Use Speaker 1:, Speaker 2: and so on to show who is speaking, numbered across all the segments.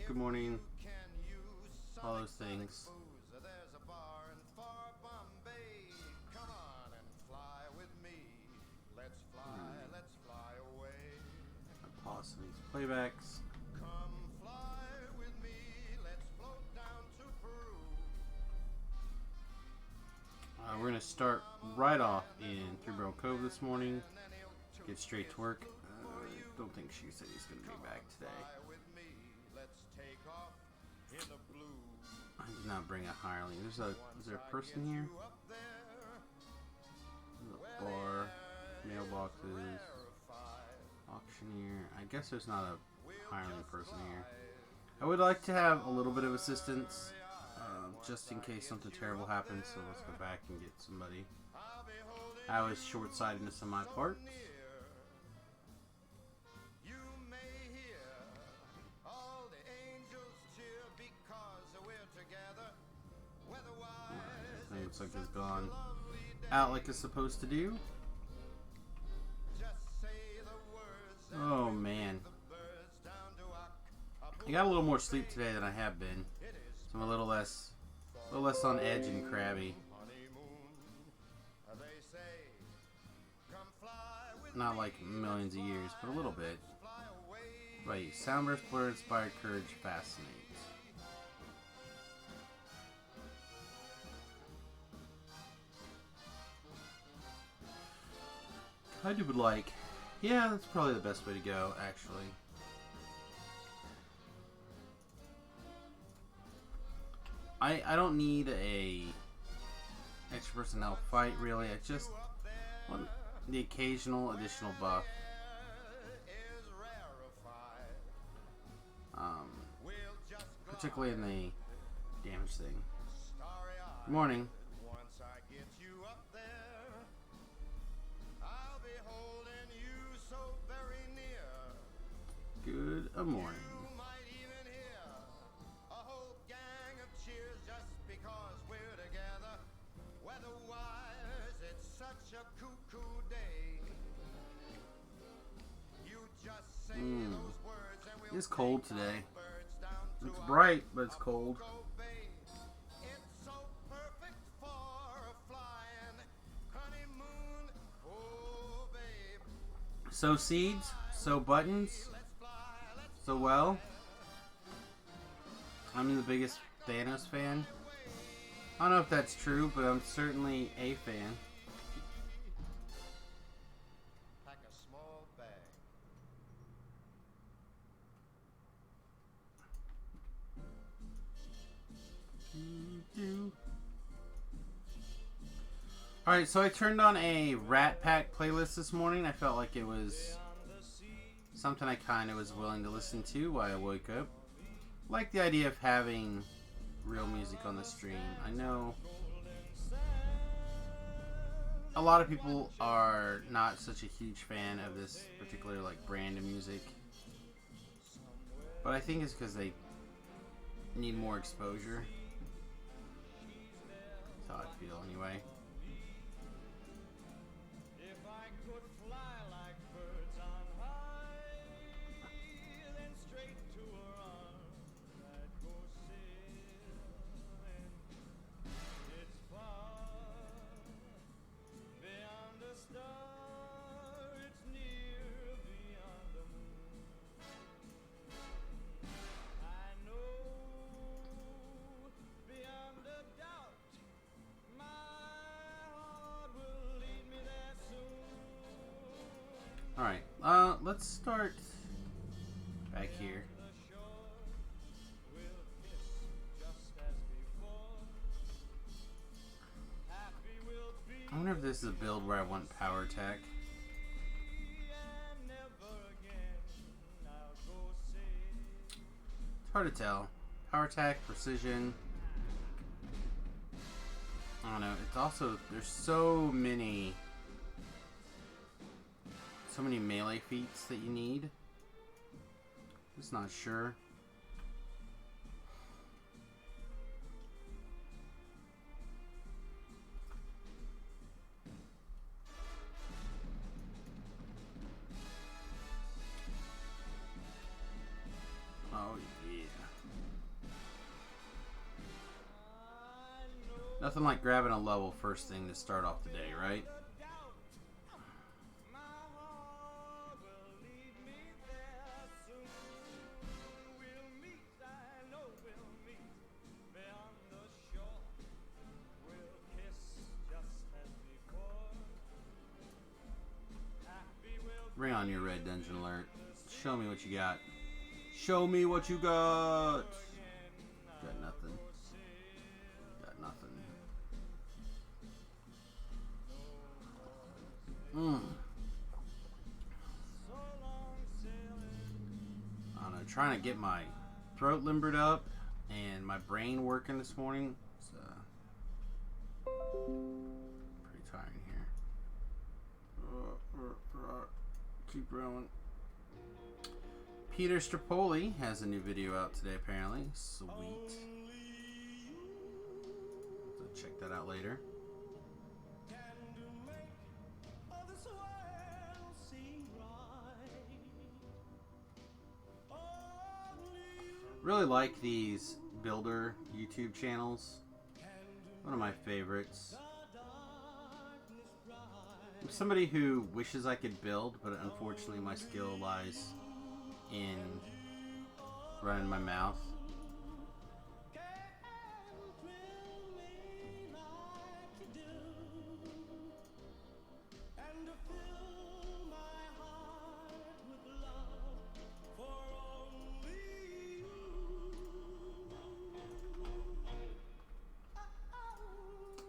Speaker 1: good morning, all those things. Pause some of these playbacks. We're going to start right off in Three Barrel Cove this morning. Get straight to work. Don't think she said he's going to be back today. I did not bring a hireling. Is there a person here? A bar, mailboxes, auctioneer. I guess there's not a hireling person here. I would like to have a little bit of assistance, just in case something terrible happens. So let's go back and get somebody. I was short-sightedness on my part. Looks like it's gone out like it's supposed to do. Oh man, I got a little more sleep today than I have been, so I'm a little less on edge and crabby. Not like millions of years, but a little bit. Right, Soundburst, Blur, Inspired Courage, Fascinate. I would like, yeah, that's probably the best way to go, actually. I don't need a extra personnel fight, really. I just want the occasional additional buff. Particularly in the damage thing. Good morning. Good morning. It's cold today. It's bright, but it's cold. Sow seeds, sow buttons, so well. I'm the biggest Thanos fan. I don't know if that's true, but I'm certainly a fan. Alright, so I turned on a Rat Pack playlist this morning. I felt like it was something I kind of was willing to listen to while I woke up. I like the idea of having real music on the stream. I know a lot of people are not such a huge fan of this particular brand of music, but I think it's because they need more exposure. That's how I feel anyway. Alright, let's start back here. I wonder if this is a build where I want power attack. It's hard to tell. Power attack, precision. I don't know. It's also, there's so many melee feats that you need. Just not sure. Oh yeah. Nothing like grabbing a level first thing to start off the day, right? Bring on your red dungeon alert. Show me what you got. Show me what you got. Got nothing. Got nothing. I don't know. Trying to get my throat limbered up and my brain working this morning. It's pretty tiring here. Keep rolling. Peter Strapoli has a new video out today, apparently. Sweet. So check that out later. Really like these builder YouTube channels. One of my favorites. I'm somebody who wishes I could build, but unfortunately my skill lies in running my mouth.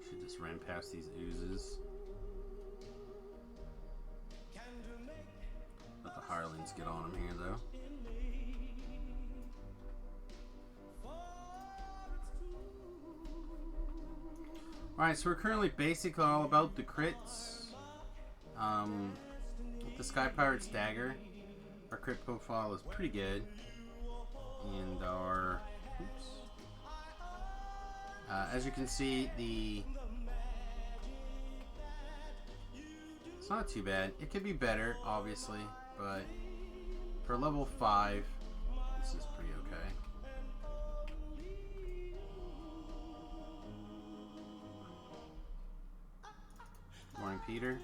Speaker 1: Should just ran past these oozes. Let the hirelings get on them here, though. Alright, so we're currently basically all about the crits. With the Sky Pirate's Dagger, our crit profile is pretty good. And our... Oops. As you can see, it's not too bad. It could be better, obviously, but for level 5, this is pretty okay. Morning, Peter.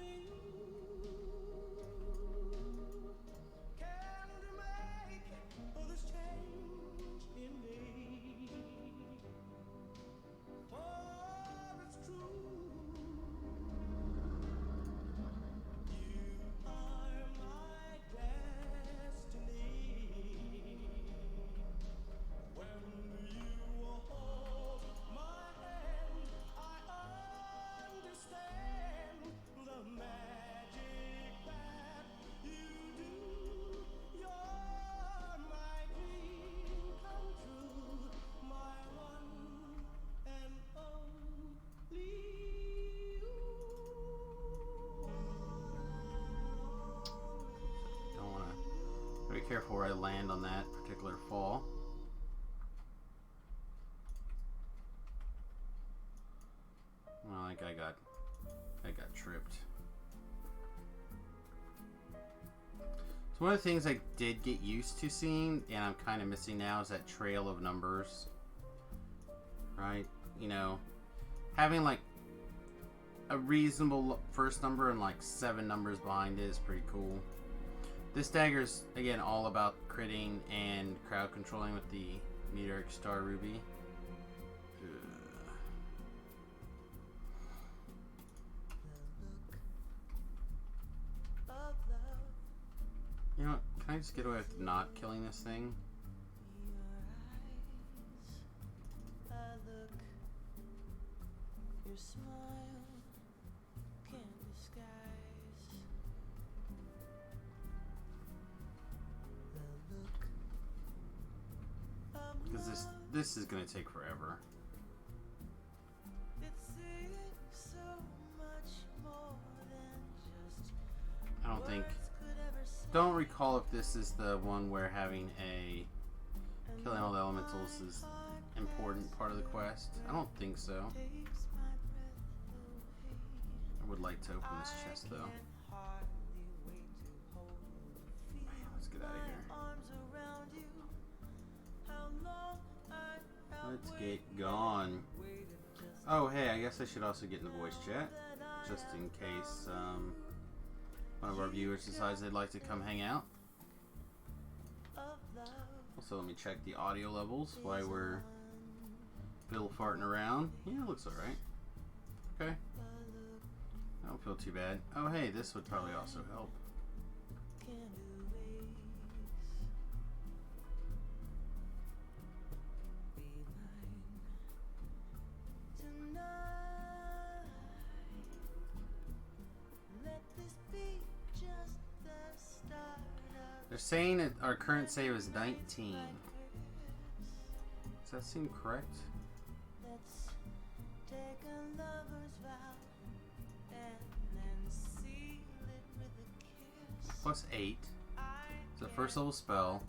Speaker 1: Be careful where I land on that particular fall. Well, I think I got tripped. So one of the things I did get used to seeing, and I'm kind of missing now, is that trail of numbers. Right? You know, having like a reasonable first number and like 7 numbers behind it is pretty cool. This dagger's, again, all about critting and crowd controlling with the Meteoric Star Ruby. You know what? Can I just get away with not killing this thing?
Speaker 2: Your smile can't disguise the look of
Speaker 1: Because this is gonna take forever.
Speaker 2: It's so much more than just
Speaker 1: I don't think.
Speaker 2: words could ever say.
Speaker 1: Don't recall if this is the one where having a killing all the elementals is important part of the quest. I don't think so.
Speaker 2: Takes my breath away.
Speaker 1: I would like to open this chest though.
Speaker 2: Can hardly wait to hold you. Feel
Speaker 1: Let's get out of
Speaker 2: my
Speaker 1: here.
Speaker 2: arms around you. How long I have
Speaker 1: Let's get gone.
Speaker 2: waited just
Speaker 1: Oh, hey, I guess I should also get in the voice chat, just in case one of our viewers decides they'd like to come hang out. Also, let me check the audio levels while we're fiddle farting around. Yeah, it looks alright. Okay. I don't feel too bad. Oh, hey, this would probably also help. They're saying that our current save is 19. Does that seem correct?
Speaker 2: Let's take a lover's vow and then seal it with a kiss.
Speaker 1: Plus 8. It's a first level spell.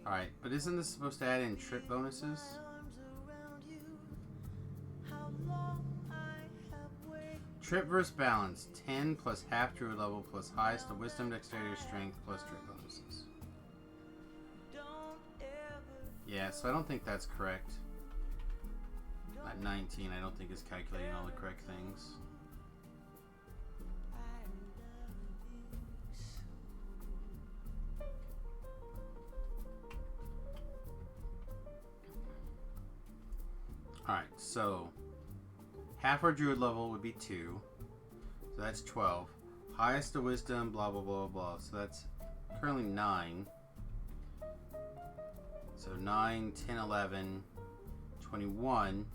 Speaker 1: Alright, but isn't this supposed to add in trip bonuses? Trip versus balance. 10 plus half druid level plus highest of wisdom, dexterity, or strength plus trip bonuses. Yeah, so I don't think that's correct. At 19, I don't think it's calculating all the correct things. Alright, so half our druid level would be 2. So that's 12. Highest of wisdom, blah, blah, blah, blah. So that's currently 9. So 9, 10, 11, 21.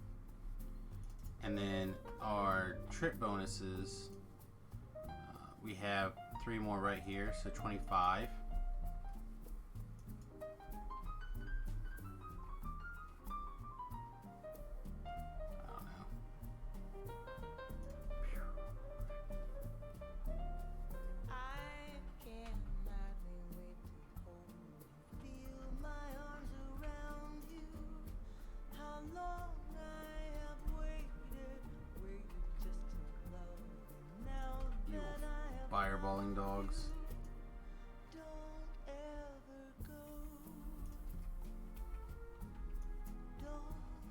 Speaker 1: And then our trip bonuses, we have 3 more right here, so 25. Fireballing dogs.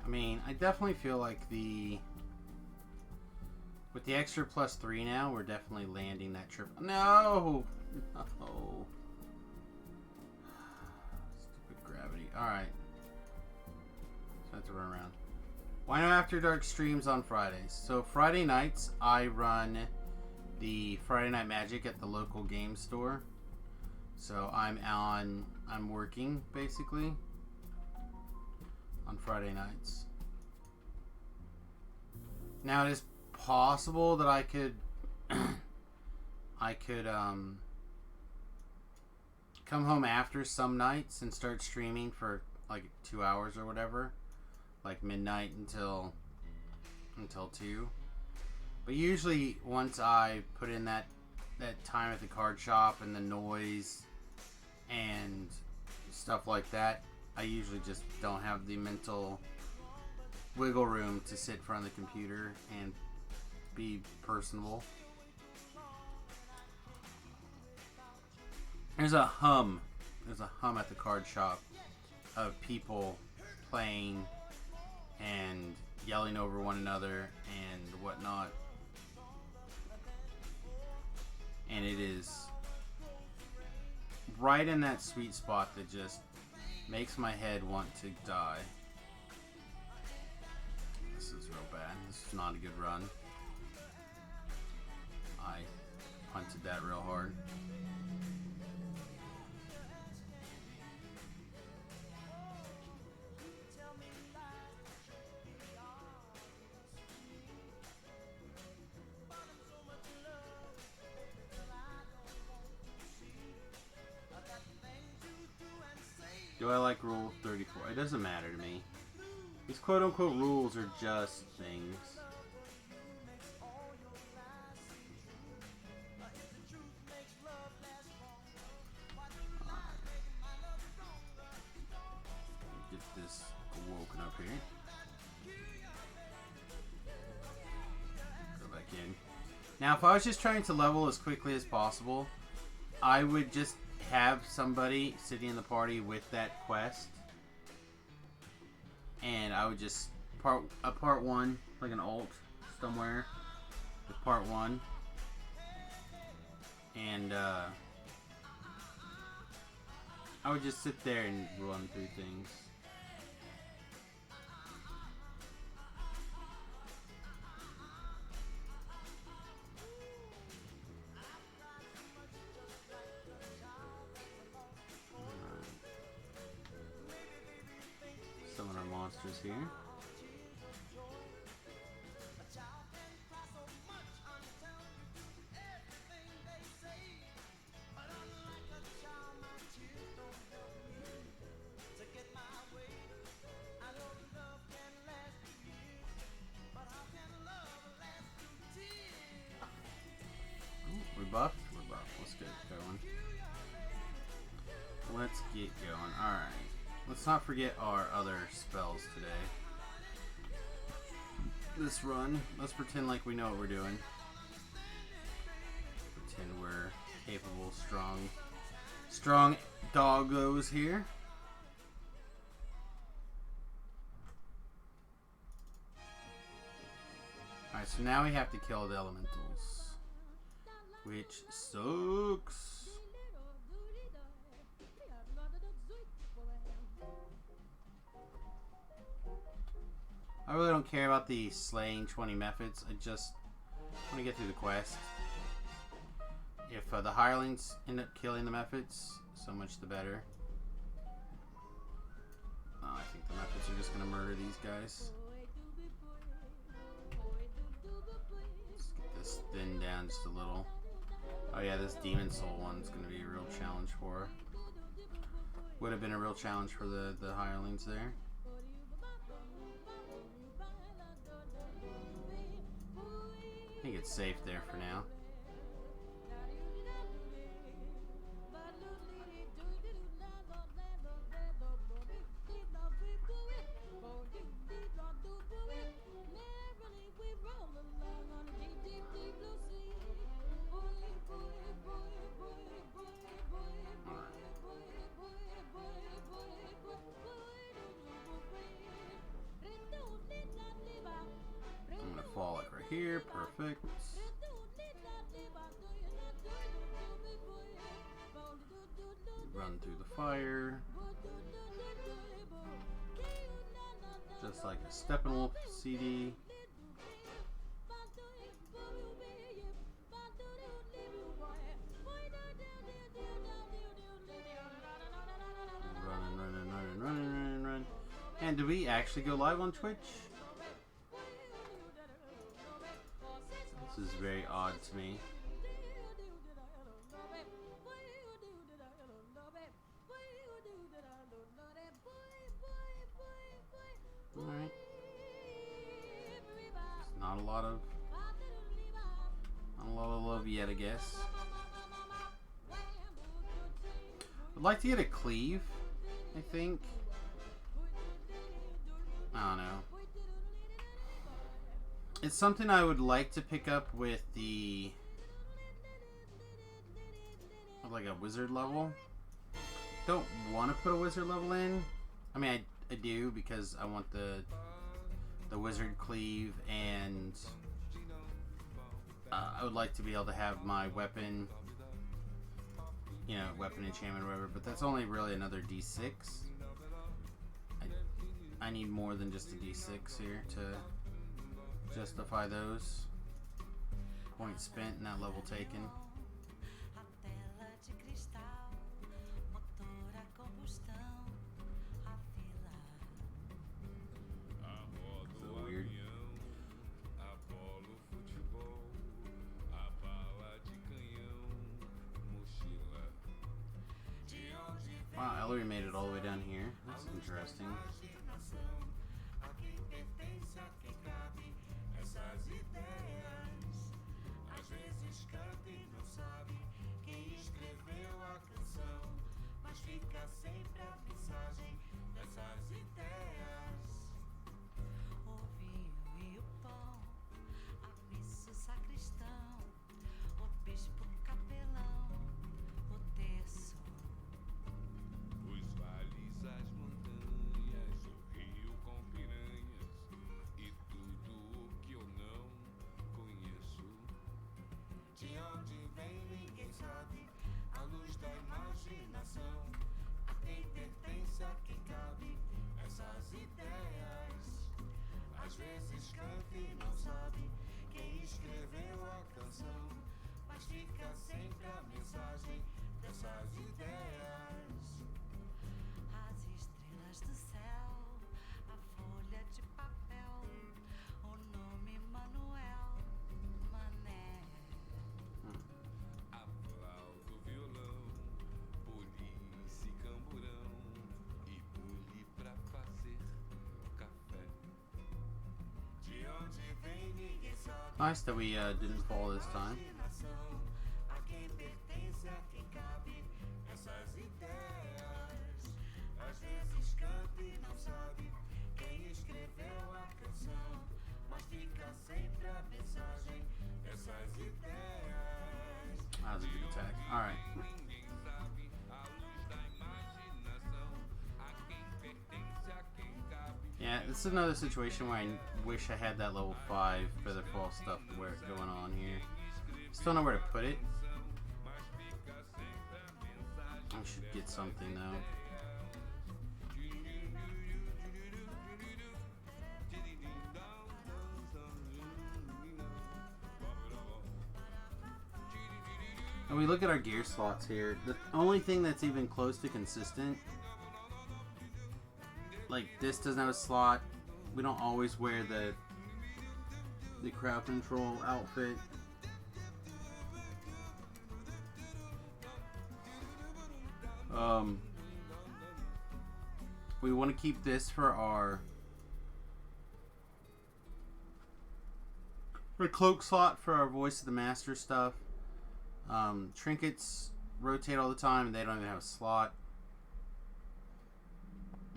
Speaker 1: I mean, I definitely feel like with the extra plus 3 now, we're definitely landing that trip. No! No. Stupid gravity. Alright. So I have to run around. Why no After Dark streams on Fridays? So Friday nights, I run the Friday Night Magic at the local game store. So I'm working basically on Friday nights. Now it is possible that I could come home after some nights and start streaming for like 2 hours or whatever, like midnight until 2. But usually once I put in that time at the card shop and the noise and stuff like that, I usually just don't have the mental wiggle room to sit in front of the computer and be personable. There's a hum at the card shop of people playing and yelling over one another and whatnot. And it is right in that sweet spot that just makes my head want to die. This is real bad. This is not a good run. I punted that real hard. Do I like Rule 34? It doesn't matter to me. These quote-unquote rules are just things. Get this woken up here. Go back in. Now, if I was just trying to level as quickly as possible, I would just have somebody sitting in the party with that quest, and I would just part one, like an alt somewhere with part one, and I would just sit there and run through things. Summon our monsters here. We're buffed? We're buffed. Let's get going. Let's get going. Alright. Let's not forget our other spells today. This run, let's pretend like we know what we're doing. Pretend we're capable, strong doggos here. Alright, so now we have to kill the elementals, which sucks. I really don't care about the slaying 20 methods. I just want to get through the quest. If the hirelings end up killing the methods, so much the better. I think the methods are just going to murder these guys. Let's get this thin down just a little. Oh yeah, this Demon Soul one's going to be a real challenge for her. Would have been a real challenge for the hirelings there. I think it's safe there for now. I'm gonna fall it right here. Perfect. Run through the fire. Just like a Steppenwolf CD. Run. And do we actually go live on Twitch? This is very odd to me. Alright. Not a lot of love yet, I guess. I'd like to get a cleave, I think. I don't know. It's something I would like to pick up with the like a wizard level. Don't want to put a wizard level in. I mean, I do because I want the wizard cleave, and I would like to be able to have my weapon, you know, weapon enchantment or whatever. But that's only really another D6. I need more than just a D6 here to justify those points spent and that level taken. So weird. Wow, Ellery made it all the way down here. That's interesting.
Speaker 2: Às vezes canta e não sabe quem escreveu a canção, mas fica sempre a mensagem dessas ideias. As estrelas do céu, a folha de papel, o nome Manuel, Mané. Aplaudo, violão, polícia e camburão, e bule pra fazer café. De onde vem ninguém sabe.
Speaker 1: Nice that we didn't fall this time.
Speaker 2: A quem pertence, a quem cabe essas ideias. Às vezes canta e não sabe quem escreveu a canção, mas fica sempre a mensagem dessas ideias.
Speaker 1: That was a good attack. Alright.
Speaker 2: Ninguém sabe a luz da imaginação. A quem pertence, a quem cabe.
Speaker 1: Yeah, this is another situation where I wish I had that level 5 Featherfall stuff going on here. Still don't know where to put it. I should get something though. And we look at our gear slots here. The only thing that's even close to consistent, like this doesn't have a slot. We don't always wear the crowd control outfit. We want to keep this for our cloak slot for our voice of the master stuff. Trinkets rotate all the time and they don't even have a slot.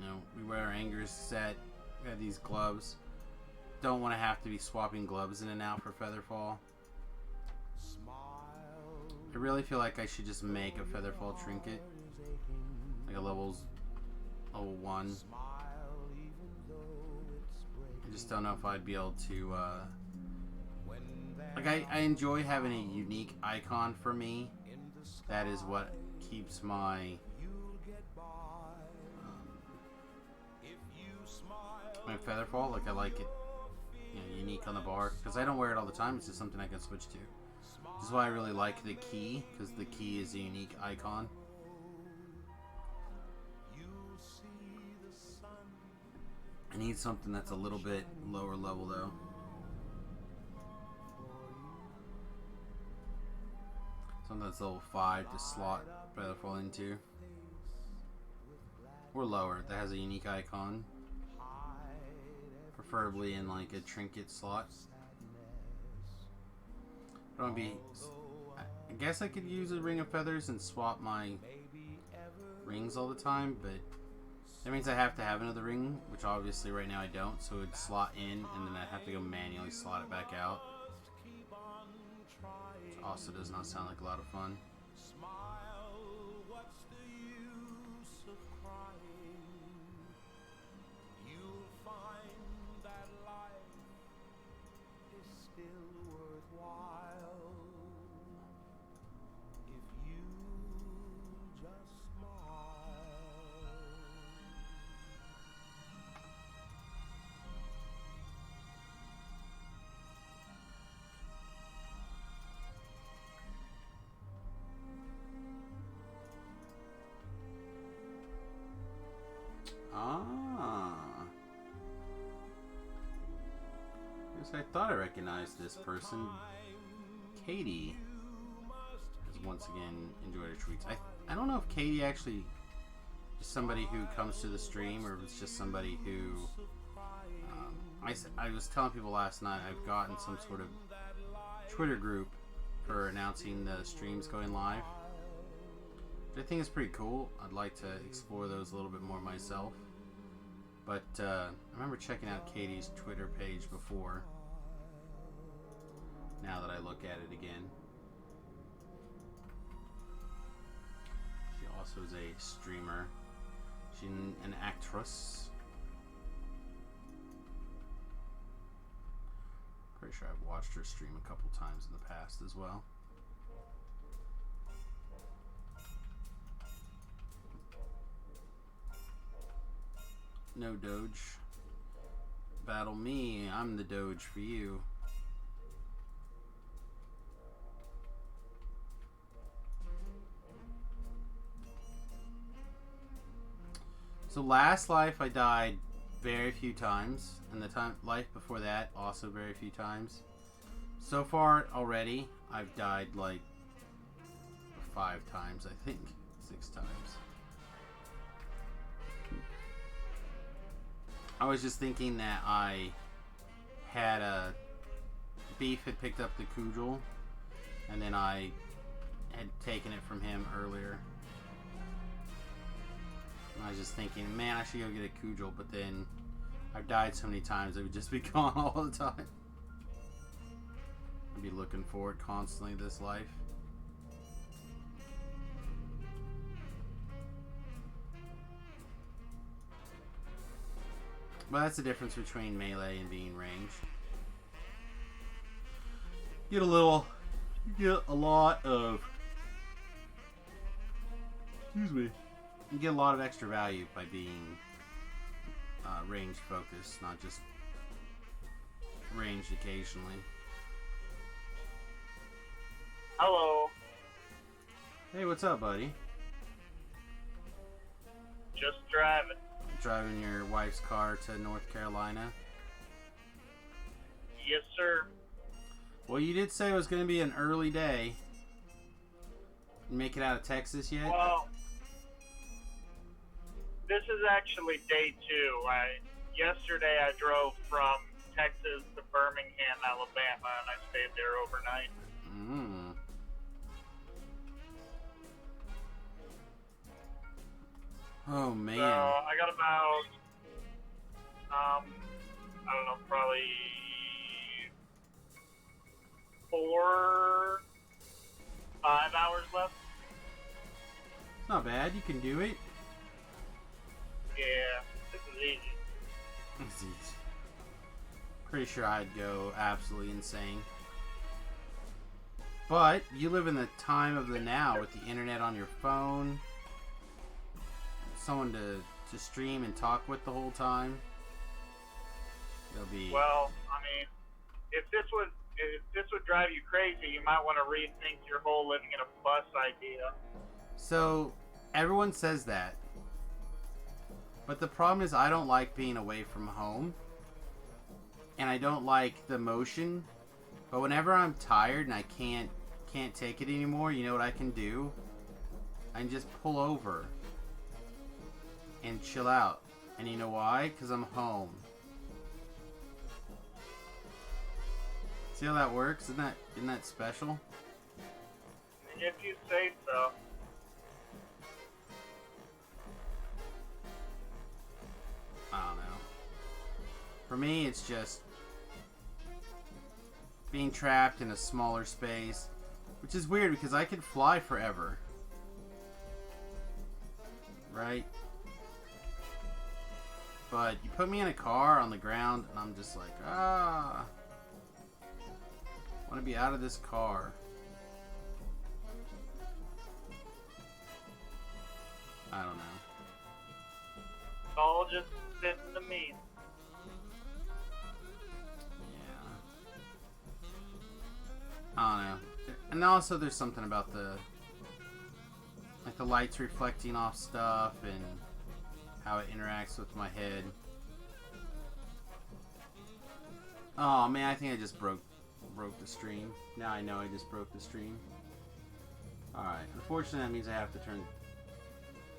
Speaker 1: You know, we wear our Anger's set. We have these gloves. Don't want to have to be swapping gloves in and out for Featherfall. I really feel like I should just make a Featherfall trinket. Like a level 1. I just don't know if I'd be able to, like I enjoy having a unique icon for me. That is what keeps my Featherfall. Like I like it, you know, unique on the bar because I don't wear it all the time. It's just something I can switch to. This is why I really like the key, because the key is a unique icon. I need something that's a little bit lower level though. Something that's level 5 to slot Featherfall into. Or lower, that has a unique icon. Preferably in like a trinket slot. I don't be. I guess I could use a ring of feathers and swap my rings all the time, but that means I have to have another ring, which obviously right now I don't, so it would slot in and then I'd have to go manually slot it back out. Which also does not sound like a lot of fun. Ah. Yes, I thought I recognized this person. Katie has once again enjoyed her tweets. I don't know if Katie actually is somebody who comes to the stream or if it's just somebody who... I was telling people last night I've gotten some sort of Twitter group for announcing the streams going live. I think it's pretty cool. I'd like to explore those a little bit more myself. But I remember checking out Katie's Twitter page before. Now that I look at it again. She also is a streamer. She's an actress. Pretty sure I've watched her stream a couple times in the past as well. No Doge. Battle me. I'm the Doge for you. So last life I died very few times, and the life before that also very few times. So far already I've died like 5 times, I think. 6 times. I was just thinking that I had a Beef had picked up the Kujal, and then I had taken it from him earlier. And I was just thinking, man, I should go get a Kujal, but then I've died so many times it would just be gone all the time. I'd be looking for it constantly this life. But that's the difference between melee and being ranged. You get a lot of, excuse me, you get a lot of extra value by being range focused, not just ranged occasionally.
Speaker 3: Hello.
Speaker 1: Hey, what's up, buddy?
Speaker 3: Just driving.
Speaker 1: Driving your wife's car to North Carolina?
Speaker 3: Yes, sir.
Speaker 1: Well, you did say it was going to be an early day. You make it out of Texas yet?
Speaker 3: Well, this is actually day 2. Yesterday I drove from Texas to Birmingham, Alabama, and I stayed there overnight.
Speaker 1: Mm. Oh, man.
Speaker 3: So I got about, I don't know, probably 5 hours left.
Speaker 1: It's not bad. You can do it.
Speaker 3: Yeah, this is easy.
Speaker 1: It's easy. Pretty sure I'd go absolutely insane. But you live in the time of the now with the internet on your phone. Someone to stream and talk with the whole time. It'll be...
Speaker 3: Well, I mean, if this would drive you crazy, you might want to rethink your whole living in a bus idea.
Speaker 1: So, everyone says that. But the problem is I don't like being away from home. And I don't like the motion. But whenever I'm tired and I can't take it anymore, you know what I can do? I can just pull over and chill out. And you know why? Because I'm home. See how that works? Isn't that special?
Speaker 3: If you say so.
Speaker 1: I don't know. For me, it's just being trapped in a smaller space, which is weird because I could fly forever. Right? But you put me in a car on the ground and I'm just like, I want to be out of this car. I don't know.
Speaker 3: It's all just fitting to me.
Speaker 1: Yeah. I don't know. And also there's something about the lights reflecting off stuff and how it interacts with my head. Oh man, I think I just broke the stream. Now I know I just broke the stream. Alright, unfortunately that means I have to turn...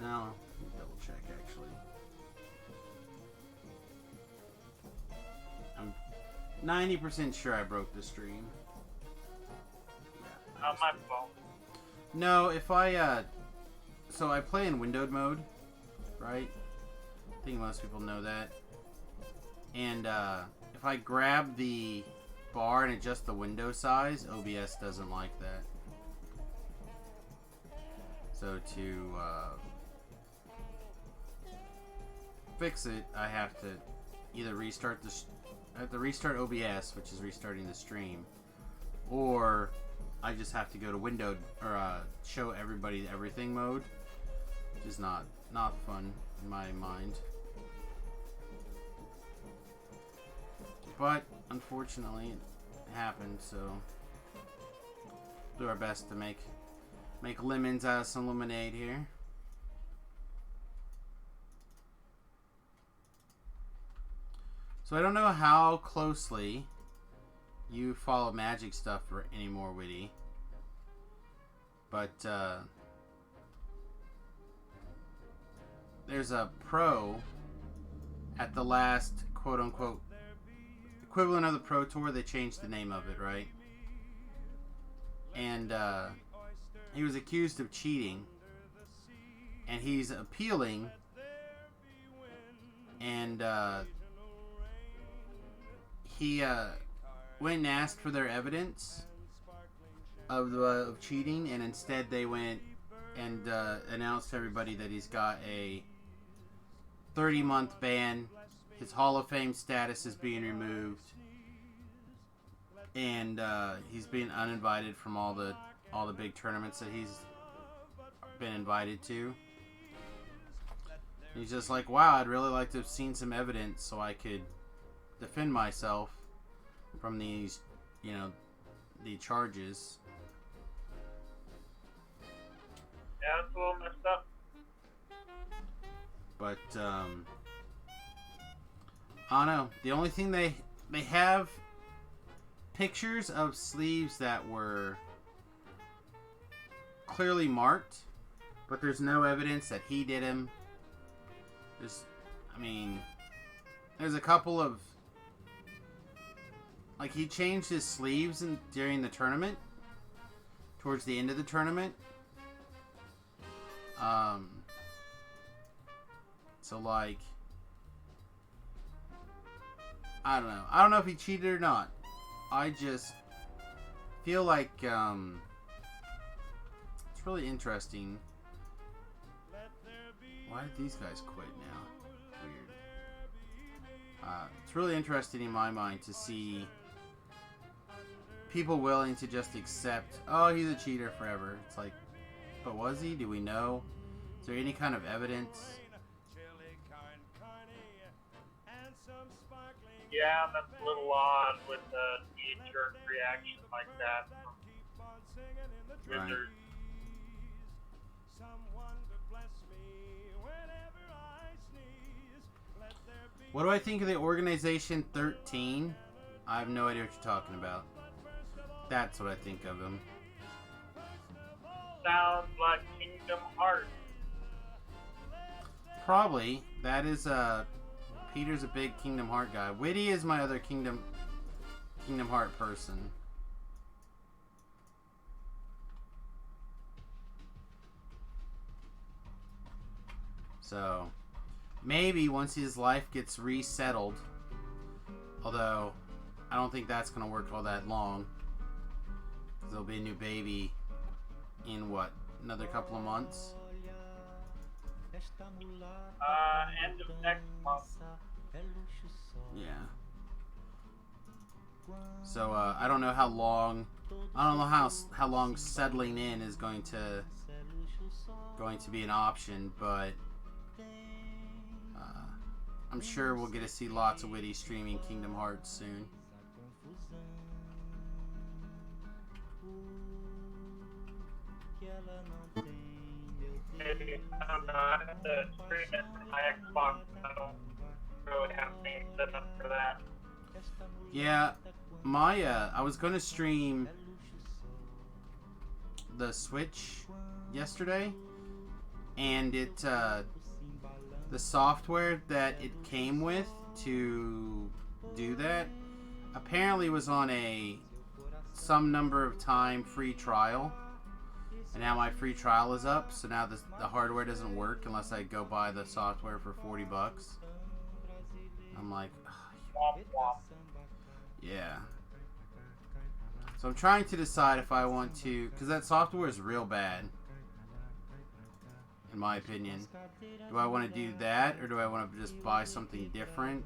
Speaker 1: No, let me double check actually. I'm 90% sure I broke the stream. Yeah,
Speaker 3: Not my fault.
Speaker 1: no, if I, so I play in windowed mode, right? I think most people know that. And, if I grab the bar and adjust the window size, OBS doesn't like that. So to, fix it, I have to either restart I have to restart OBS, which is restarting the stream, or I just have to go to windowed or show everybody everything mode, which is not fun in my mind. But unfortunately, it happened. So do our best to make lemons out of some lemonade here. So I don't know how closely you follow Magic stuff anymore, Witty. But there's a pro at the last quote-unquote equivalent of the Pro Tour. They changed the name of it, right? And he was accused of cheating. And he's appealing. And he went and asked for their evidence of cheating, and instead they went and announced to everybody that he's got a 30-month ban. His Hall of Fame status is being removed, and he's being uninvited from all the big tournaments that he's been invited to. And he's just like, wow, I'd really like to have seen some evidence so I could defend myself from these, the charges.
Speaker 3: Yeah, it's a little messed up.
Speaker 1: But I don't know. The only thing they have pictures of sleeves that were clearly marked, but there's no evidence that he did them. There's a couple of, like, he changed his sleeves during the tournament, towards the end of the tournament. So, like, I don't know. I don't know if he cheated or not. I just feel like it's really interesting. Why did these guys quit now? Weird. It's really interesting in my mind to see people willing to just accept, oh, he's a cheater forever. It's like, but was he? Do we know? Is there any kind of evidence?
Speaker 3: Yeah, that's a little odd with a knee-jerk reaction like that from Wizards.
Speaker 1: What do I think of the Organization 13? I have no idea what you're talking about. That's what I think of him.
Speaker 3: Sounds like Kingdom Hearts.
Speaker 1: Probably. That is Peter's a big Kingdom Heart guy. Witty is my other Kingdom Heart person. So, maybe once his life gets resettled, although I don't think that's going to work all that long, because there'll be a new baby in, what, another couple of months?
Speaker 3: End of next month.
Speaker 1: Yeah. So I don't know how long. I don't know how long settling in is going to be an option, but I'm sure we'll get to see lots of Witty streaming Kingdom Hearts soon.
Speaker 3: Maybe, I don't know, I have to stream it from my Xbox. I don't really have things set up for that.
Speaker 1: Yeah, my I was going to stream the Switch yesterday, and it the software that it came with to do that apparently was on some number of time free trial. And now my free trial is up, so now the hardware doesn't work unless I go buy the software for $40. I'm like,
Speaker 3: Womp womp.
Speaker 1: yeah. So I'm trying to decide if I want to, because that software is real bad, in my opinion. Do I want to do that, or do I want to just buy something different?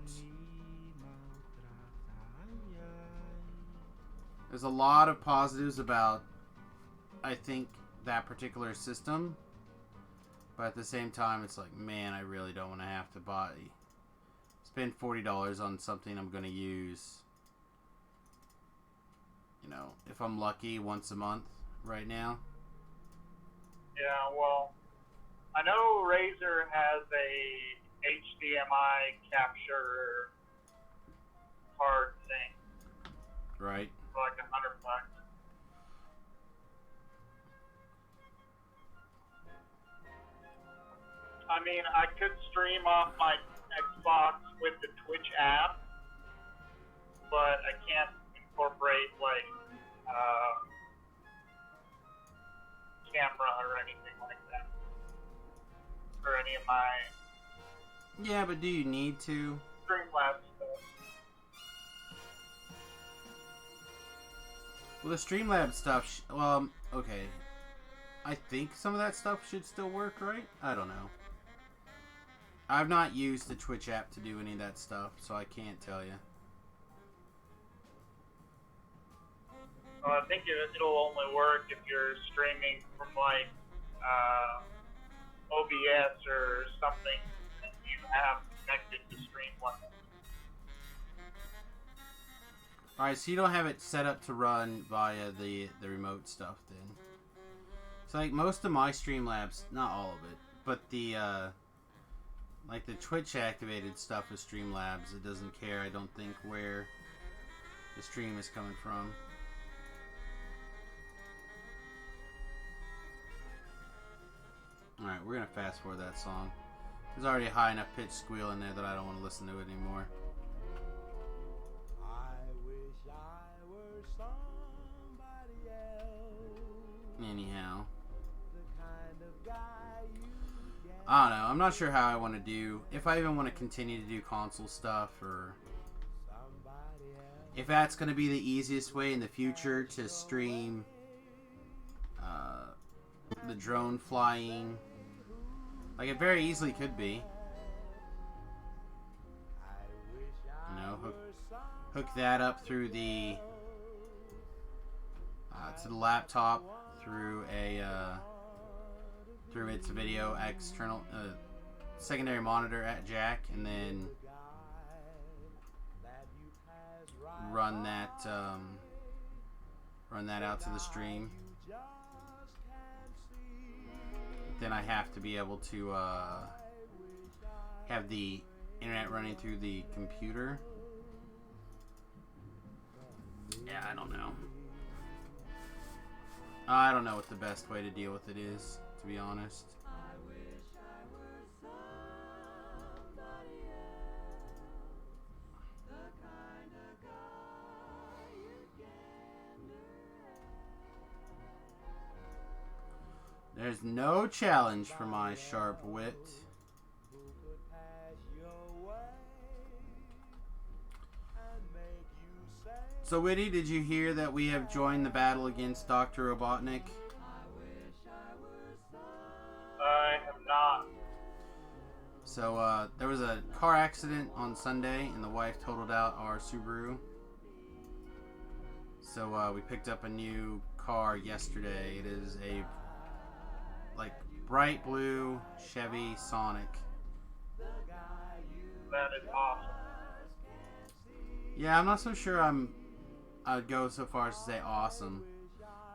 Speaker 1: There's a lot of positives about, I think, that particular system, but at the same time it's like, man, I really don't want to have to spend $40 on something I'm going to use you know, if I'm lucky, once a month right now.
Speaker 3: Yeah, well, I know Razer has a HDMI capture card thing
Speaker 1: Right.
Speaker 3: for like $100. I mean, I could stream off my Xbox with the Twitch app, but I can't incorporate like camera or anything like that, or any of my
Speaker 1: Yeah, but do you need to?
Speaker 3: Streamlabs stuff.
Speaker 1: Well, the Streamlabs stuff, okay. I think some of that stuff should still work, right? I don't know. I've not used the Twitch app to do any of that stuff, so I can't tell you.
Speaker 3: I think it'll only work if you're streaming from like OBS or something that you have connected to Streamlabs.
Speaker 1: Alright, so you don't have it set up to run via the remote stuff then. So like most of my Streamlabs, not all of it, but the like the Twitch activated stuff with Streamlabs, it doesn't care, I don't think, where the stream is coming from. Alright, we're gonna fast forward that song. There's already a high enough pitch squeal in there that I don't want to listen to it anymore.
Speaker 2: I wish I were somebody else.
Speaker 1: Anyhow.
Speaker 2: The kind of guy you get.
Speaker 1: I don't know. I'm not sure how I want to do. If I even want to continue to do console stuff, or if that's going to be the easiest way in the future to stream the drone flying. Like, it very easily could be. You know, hook that up through the to the laptop through a through its video external secondary monitor at jack, and then run that out to the stream. Then I have to be able to have the internet running through the computer. Yeah, I don't know. I don't know what the best way to deal with it is, to be honest. There's no challenge for my sharp wit. So, Witty, did you hear that we have joined the battle against Dr. Robotnik?
Speaker 3: I have not.
Speaker 1: So, there was a car accident on Sunday, and the wife totaled out our Subaru. So, we picked up a new car yesterday. It is a like bright blue Chevy Sonic.
Speaker 3: That is awesome.
Speaker 1: Yeah, I'm not so sure I would go so far as to say awesome.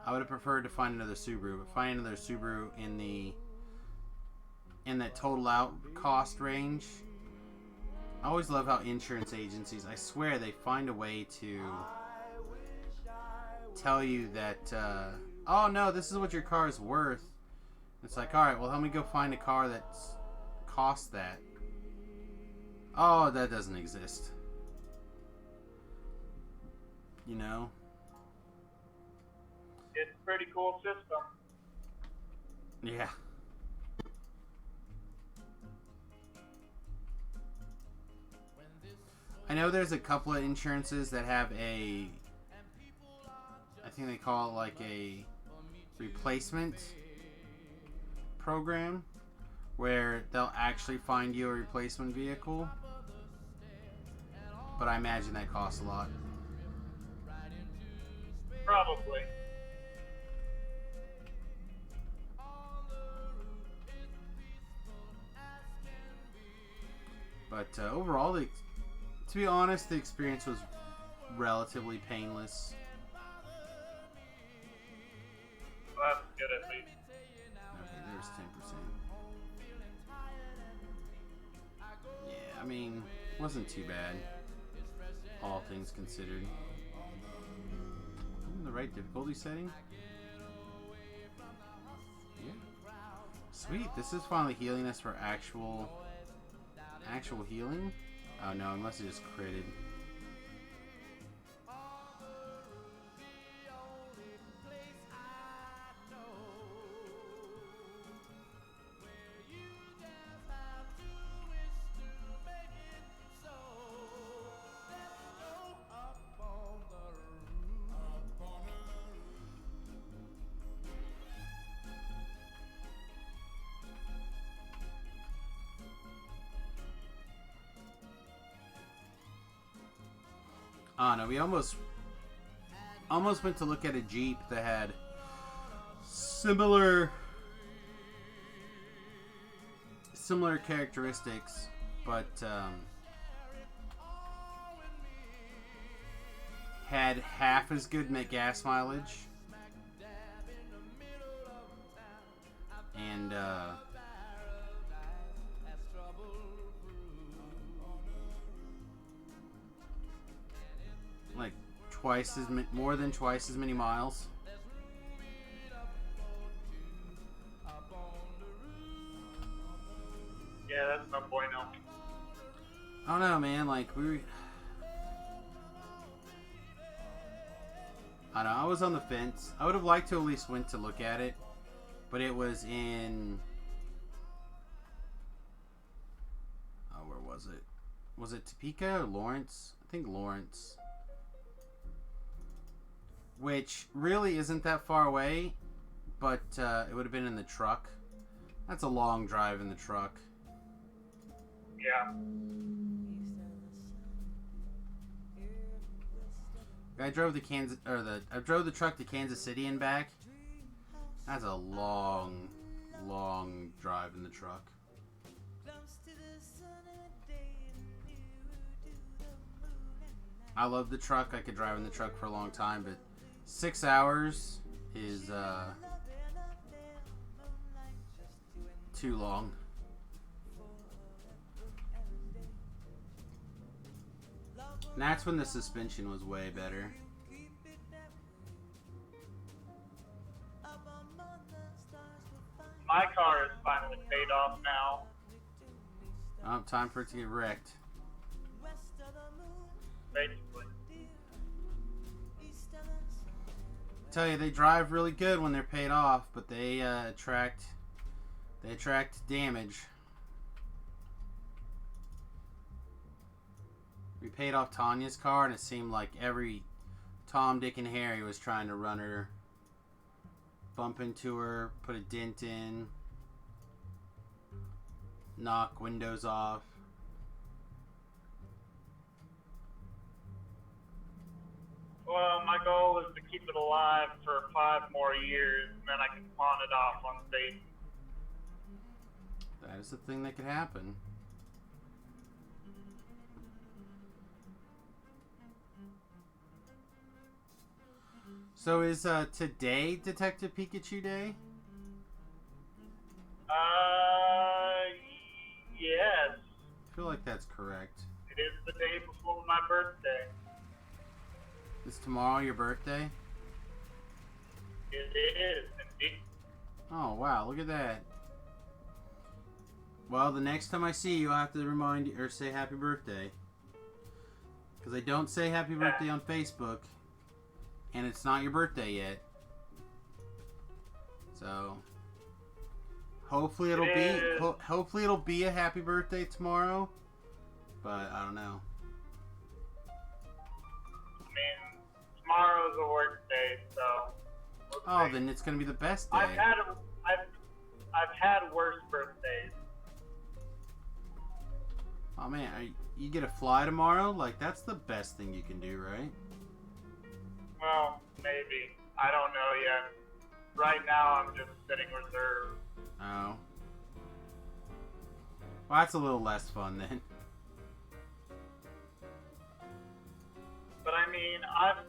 Speaker 1: I would have preferred to find another Subaru, but finding another Subaru in that total out cost range. I always love how insurance agencies, I swear, they find a way to tell you that oh no, this is what your car is worth. It's like, alright, well, help me go find a car that's cost that. Oh, that doesn't exist. You know?
Speaker 3: It's a pretty cool system.
Speaker 1: Yeah. I know there's a couple of insurances that have I think they call it like a replacement program, where they'll actually find you a replacement vehicle, but I imagine that costs a lot.
Speaker 3: Probably.
Speaker 1: But overall, to be honest, the experience was relatively painless. Okay, there's 10%. Yeah, I mean, wasn't too bad. All things considered. I'm in the right difficulty setting? Yeah. Sweet, this is finally healing us for actual healing? Oh no, it must have just critted. Oh no, we almost went to look at a Jeep that had similar characteristics, but had half as good gas mileage, and like more than twice as many miles.
Speaker 3: Yeah, that's no bueno.
Speaker 1: I don't know, man. Like I don't know. I was on the fence. I would have liked to at least went to look at it, but it was in. Oh, where was it? Was it Topeka or Lawrence? I think Lawrence. Which really isn't that far away, but it would have been in the truck. That's a long drive in the truck.
Speaker 3: Yeah.
Speaker 1: I drove I drove the truck to Kansas City and back. That's a long drive in the truck. I love the truck. I could drive in the truck for a long time, but 6 hours is too long. And that's when the suspension was way better.
Speaker 3: My car is finally paid off now.
Speaker 1: Oh, time for it to get wrecked.
Speaker 3: Basically.
Speaker 1: I tell you, they drive really good when they're paid off, but they attract damage. We paid off Tanya's car, and it seemed like every Tom, Dick, and Harry was trying to run her, bump into her, put a dent in, knock windows off.
Speaker 3: Well, my goal is to keep it alive for 5 more years, and then I can pawn it off on stage.
Speaker 1: That is the thing that could happen. So is today Detective Pikachu Day?
Speaker 3: Yes.
Speaker 1: I feel like that's correct.
Speaker 3: It is the day before my birthday.
Speaker 1: Is tomorrow your birthday?
Speaker 3: It is, indeed.
Speaker 1: Oh, wow, look at that. Well, the next time I see you, I'll have to remind you, or say happy birthday. Because I don't say happy birthday on Facebook. And it's not your birthday yet. So hopefully hopefully it'll be a happy birthday tomorrow. But I don't know.
Speaker 3: I mean, tomorrow's a work day, so.
Speaker 1: Oh, then it's gonna be the best day.
Speaker 3: I've had worse birthdays.
Speaker 1: Oh man, you get a fly tomorrow? Like, that's the best thing you can do, right?
Speaker 3: Well, maybe. I don't know yet. Right now, I'm just sitting reserve.
Speaker 1: Oh. Well, that's a little less fun then.
Speaker 3: But I mean, I've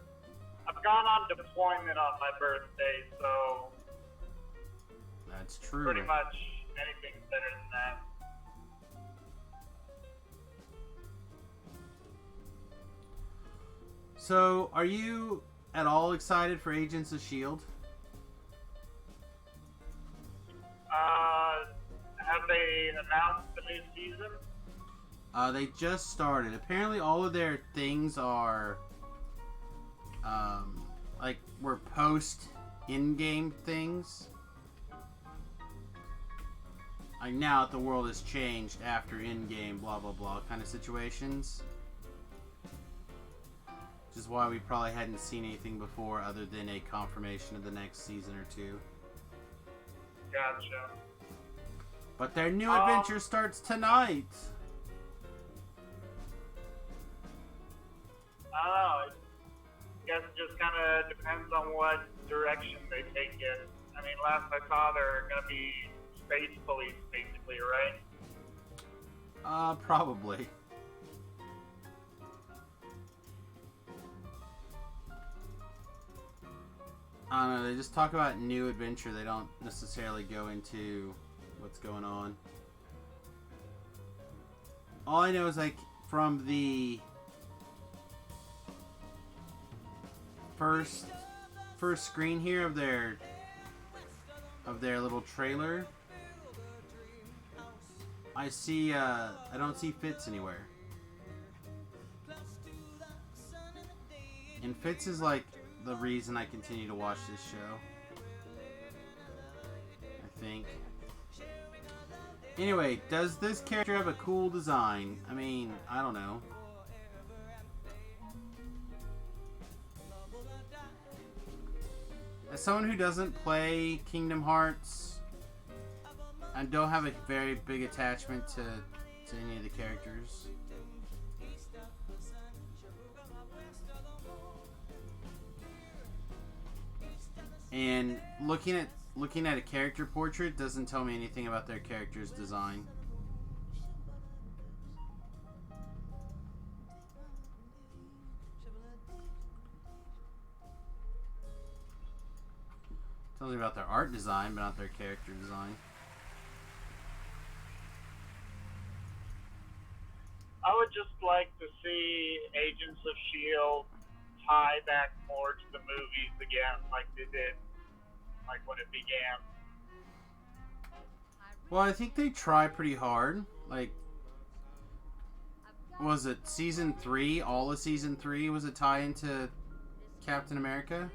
Speaker 3: gone on deployment on my birthday, so
Speaker 1: That's true.
Speaker 3: Pretty much anything's better than that.
Speaker 1: So, are you at all excited for Agents of S.H.I.E.L.D.?
Speaker 3: Have they announced the new season?
Speaker 1: They just started. Apparently, all of their things are, were post in-game things. Like now that the world has changed after in-game, blah blah blah kind of situations. Which is why we probably hadn't seen anything before other than a confirmation of the next season or two.
Speaker 3: Gotcha.
Speaker 1: But their new adventure starts tonight.
Speaker 3: I don't know. I guess it just kind of depends on what direction they take it. I mean, last I saw, they're going to be space police, basically, right?
Speaker 1: Probably. I don't know, they just talk about new adventure. They don't necessarily go into what's going on. All I know is, like, from the first screen here of their little trailer, I see, I don't see Fitz anywhere. And Fitz is, like, the reason I continue to watch this show, I think. Anyway, does this character have a cool design? I mean, I don't know. As someone who doesn't play Kingdom Hearts, I don't have a very big attachment to any of the characters. And looking at a character portrait doesn't tell me anything about their character's design. Tells me about their art design, but not their character design.
Speaker 3: I would just like to see Agents of S.H.I.E.L.D. tie back more to the movies again, like they did, like when it began.
Speaker 1: Well, I think they try pretty hard. Like, was it season 3? All of season 3 was a tie into Captain America?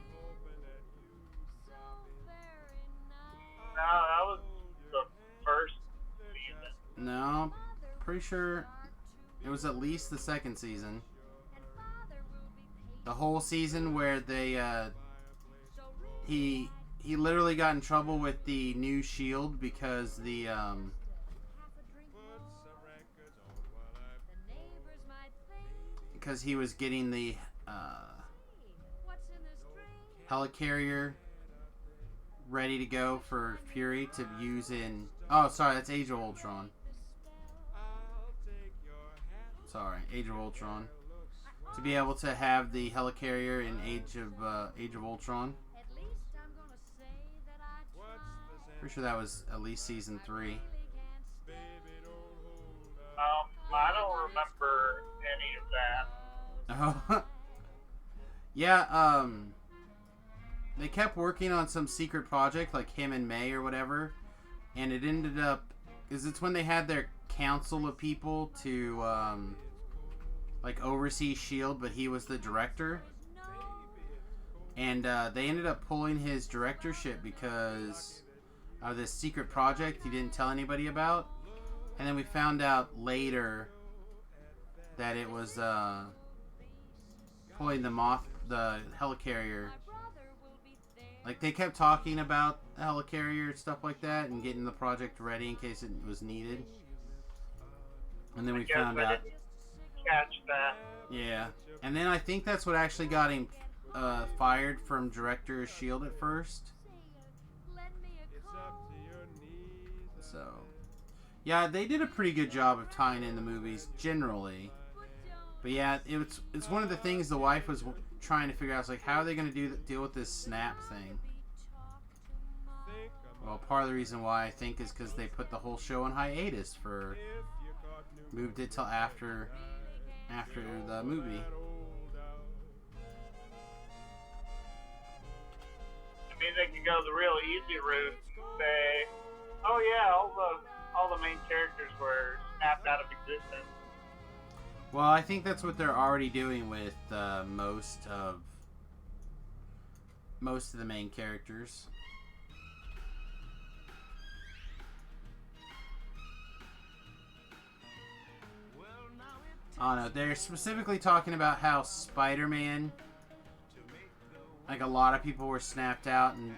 Speaker 3: No, that was the first season.
Speaker 1: No, pretty sure it was at least the second season. The whole season where they, he literally got in trouble with the new shield because because he was getting the helicarrier ready to go for Fury to use in... Oh, sorry, that's Age of Ultron. Sorry, Age of Ultron. To be able to have the helicarrier in Age of Ultron. Pretty sure that was at least season 3.
Speaker 3: I don't remember any of that.
Speaker 1: Oh. Yeah, they kept working on some secret project, like him and May or whatever, and it ended up... Because it's when they had their council of people to, like, oversee S.H.I.E.L.D., but he was the director. And they ended up pulling his directorship because of this secret project he didn't tell anybody about. And then we found out later that it was pulling the helicarrier. Like, they kept talking about the helicarrier and stuff like that and getting the project ready in case it was needed. And then we found out.
Speaker 3: Didn't catch that.
Speaker 1: Yeah. And then I think that's what actually got him fired from director of S.H.I.E.L.D. at first. So, yeah, they did a pretty good job of tying in the movies generally. But yeah, it's one of the things the wife was trying to figure out. It's like, how are they going to deal with this snap thing? Well, Well, part of the reason why I think is because they put the whole show on hiatus for moved it till after the movie.
Speaker 3: I mean, they could go the real easy route and say, "Oh yeah, all the main characters were snapped out of existence."
Speaker 1: Well, I think that's what they're already doing with most of the main characters. I don't know. They're specifically talking about how Spider-Man, like a lot of people were snapped out and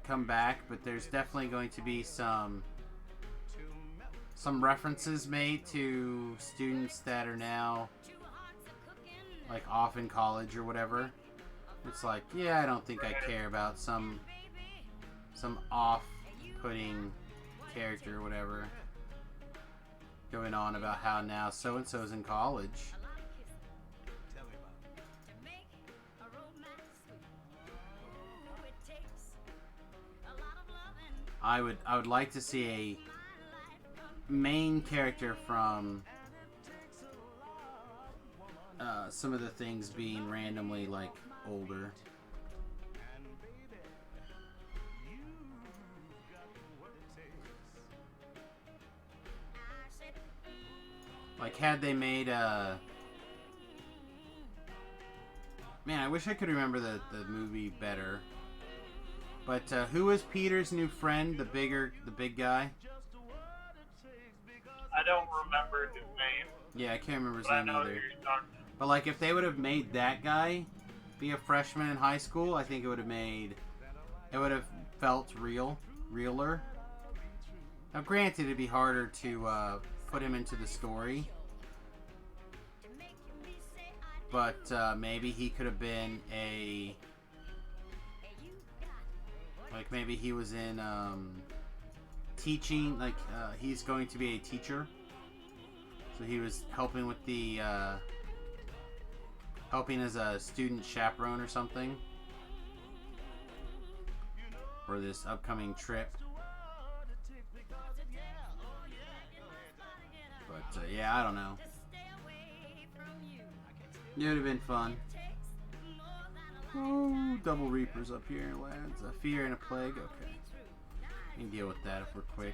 Speaker 1: come back, but there's definitely going to be some references made to students that are now like off in college or whatever. It's like, yeah, I don't think I care about some off-putting character or whatever going on about how now so-and-so's in college. I would like to see a main character from some of the things being randomly like older. Like, had they made a... Man, I wish I could remember the movie better. But who was Peter's new friend, the big guy?
Speaker 3: I don't remember his name.
Speaker 1: Yeah, I can't remember his
Speaker 3: But I
Speaker 1: name
Speaker 3: know
Speaker 1: either.
Speaker 3: who you're talking about.
Speaker 1: But like, if they would have made that guy be a freshman in high school, I think it would have felt realer. Now, granted, it'd be harder to put him into the story, but maybe he could have been maybe he was in teaching, he's going to be a teacher, so he was helping with the helping as a student chaperone or something for this upcoming trip. But yeah, I don't know. It would have been fun. Oh, double reapers up here, lads. A fear and a plague. Okay, we can deal with that if we're quick.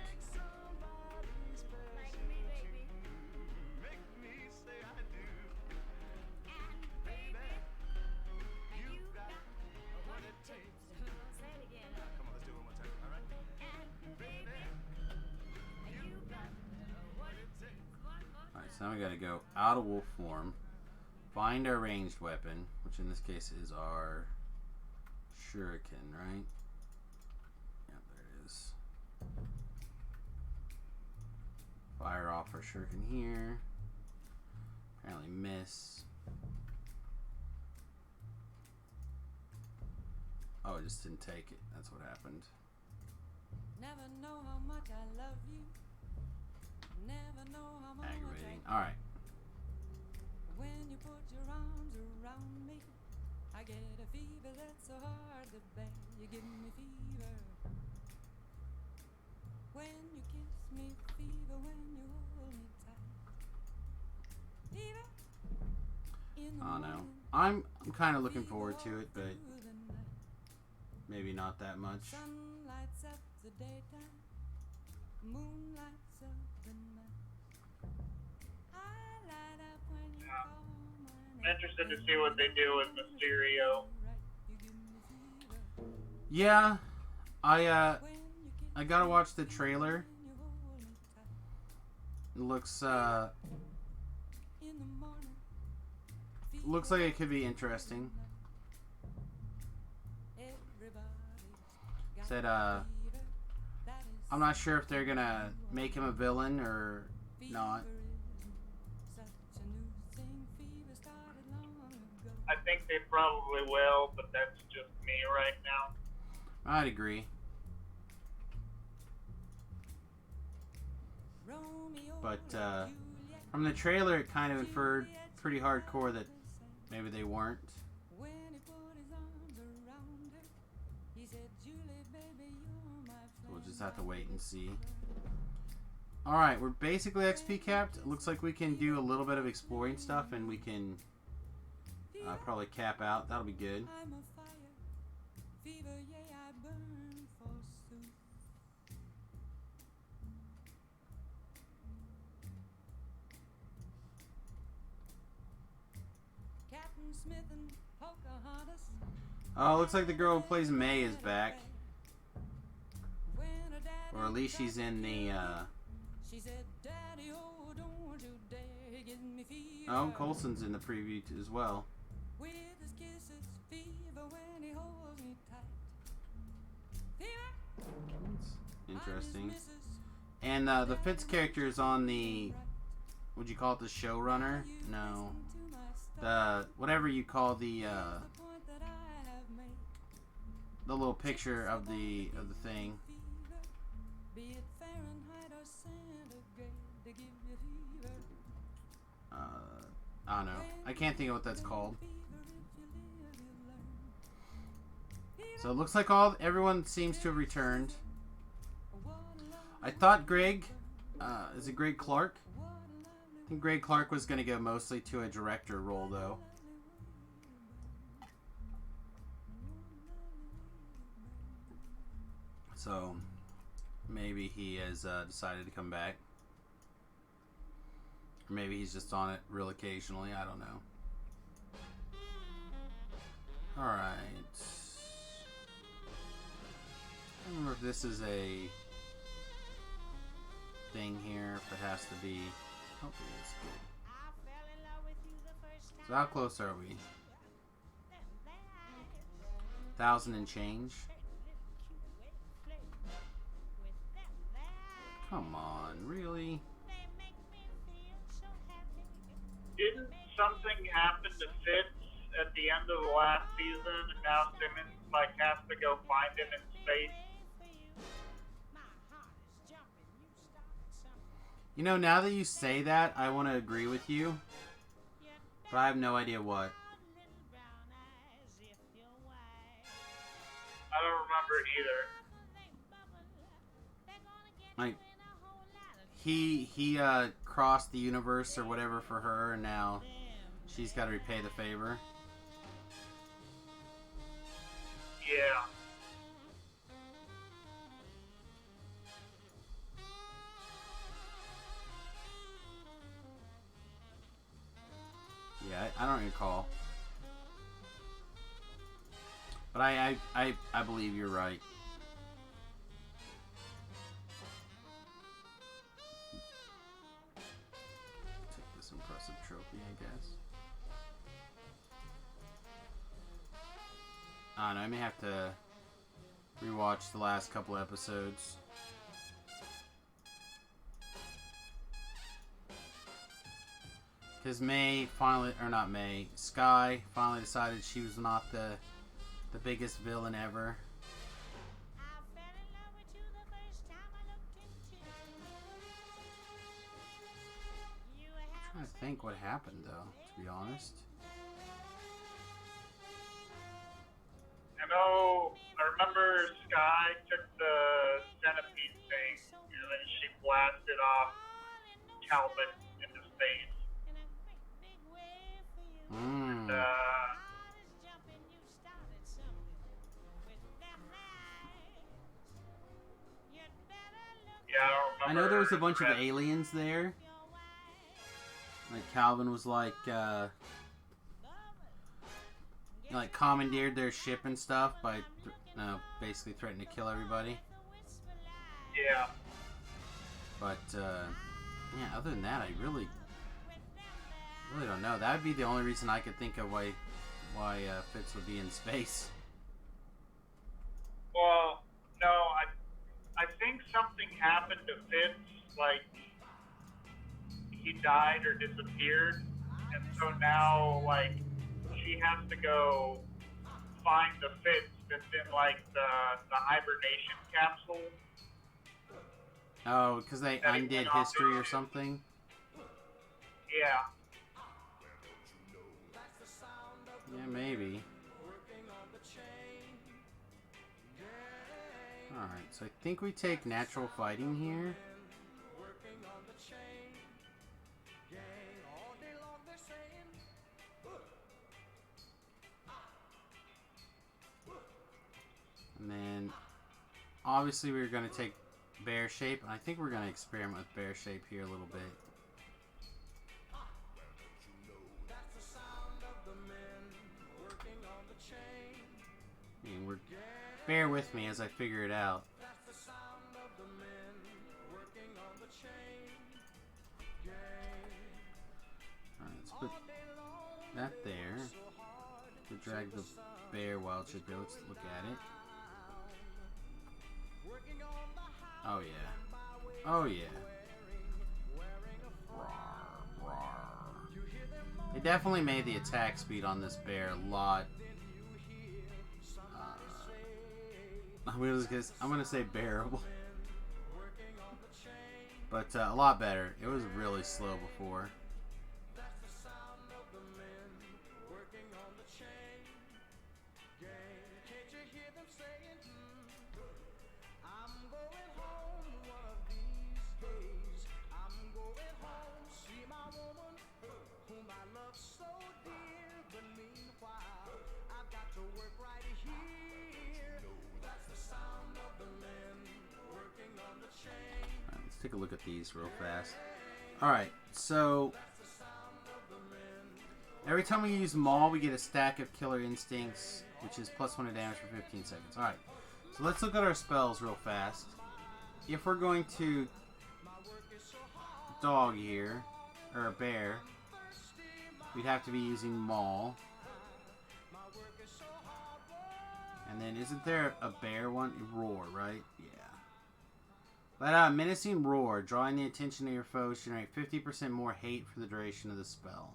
Speaker 1: Alright, so now we gotta go out of wolf form. Find our ranged weapon, which in this case is our shuriken, right? Yeah, there it is. Fire off our shuriken here. Apparently miss. Oh, it just didn't take it. That's what happened.
Speaker 2: Never know how much I love you. Never know how much
Speaker 1: Aggravating. Alright.
Speaker 2: When you put your arms around me, I get a fever that's so hard to bear. You give me fever when you kiss me, fever when you hold me tight. Fever in the
Speaker 1: Oh no.
Speaker 2: morning,
Speaker 1: I'm kind of looking forward to
Speaker 2: fever
Speaker 1: it, but
Speaker 2: all through the night.
Speaker 1: maybe not that much.
Speaker 2: Sun lights up the daytime, moon lights up the night. I light up when you
Speaker 3: Yeah.
Speaker 2: call my
Speaker 3: I'm
Speaker 2: name.
Speaker 3: interested to see what they do with Mysterio.
Speaker 1: Yeah, I gotta watch the trailer. It looks like it could be interesting. Said I'm not sure if they're gonna make him a villain or not.
Speaker 3: I think they probably will, but that's just me right now.
Speaker 1: I'd agree. But from the trailer, it kind of inferred pretty hardcore that maybe they weren't. So we'll just just have to wait and see. Alright, we're basically XP capped. It looks like we can do a little bit of exploring stuff, and we can probably cap out. That'll be good. Oh, looks like the girl who plays May is back. Or at least she's in the, Oh, Coulson's in the preview as well. Interesting. And the Fitz character is on the, would you call it the showrunner? No. The, whatever you call the little picture of the thing. I don't know. I can't think of what that's called. So it looks like everyone seems to have returned. I thought Greg, is it Greg Clark? I think Greg Clark was going to go mostly to a director role, though. So maybe he has decided to come back. Or maybe he's just on it real occasionally. I don't know. Alright. I don't remember if this is a thing here. If it has to be. Hopefully it's good. So how close are we? 1,000 and change? Come on, really?
Speaker 3: Didn't something happen to Fitz at the end of the last season, and now Simmons has to go find him in space?
Speaker 1: You know, now that you say that, I want to agree with you, but I have no idea what.
Speaker 3: I don't remember it either.
Speaker 1: Like, he crossed the universe or whatever for her, and now she's got to repay the favor.
Speaker 3: Yeah.
Speaker 1: Yeah, I don't recall. But I believe you're right. Take this impressive trophy, I guess. I don't know, I may have to rewatch the last couple episodes. Because Sky finally decided she was not the biggest villain ever. I'm trying to think what happened, though, to be honest.
Speaker 3: I remember Sky took the centipede thing, and then she blasted off Calvin into space. Yeah, I don't remember.
Speaker 1: I know there was a bunch of aliens there. Like Calvin was like commandeered their ship and stuff by basically threatening to kill everybody.
Speaker 3: Yeah.
Speaker 1: But yeah, other than that, I really don't know. That would be the only reason I could think of why Fitz would be in space.
Speaker 3: Well, no, I think something happened to Fitz, like he died or disappeared, and so now she has to go find the Fitz that's in the hibernation capsule.
Speaker 1: Oh, because they undid history or something?
Speaker 3: Yeah.
Speaker 1: Yeah, maybe. Alright, so I think we take natural fighting here. And then, obviously we're going to take bear shape. And I think we're going to experiment with bear shape here a little bit. And bear with me as I figure it out. Alright, let's put that there. We'll drag the bear while it should go. Let's look at it. Oh yeah. Oh yeah. Rawr, rawr. They definitely made the attack speed on this bear a lot. I'm gonna say bearable. But a lot better. It was really slow before. Take a look at these real fast. Alright, so every time we use Maul, we get a stack of Killer Instincts, which is +1 to damage for 15 seconds. Alright, so let's look at our spells real fast. If we're going to dog here, or bear, we'd have to be using Maul. And then isn't there a bear one? Roar, right? Yeah. Let out a menacing roar, drawing the attention of your foes, generate 50% more hate for the duration of the spell.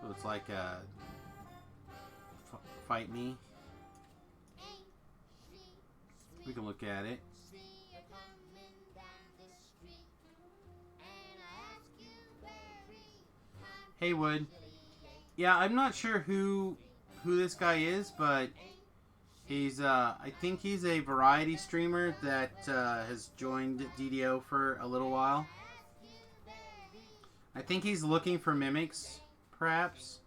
Speaker 1: So it's like a fight me. We can look at it. Hey Wood. Yeah, I'm not sure who this guy is, but he's, I think he's a variety streamer that has joined DDO for a little while. I think he's looking for mimics, perhaps.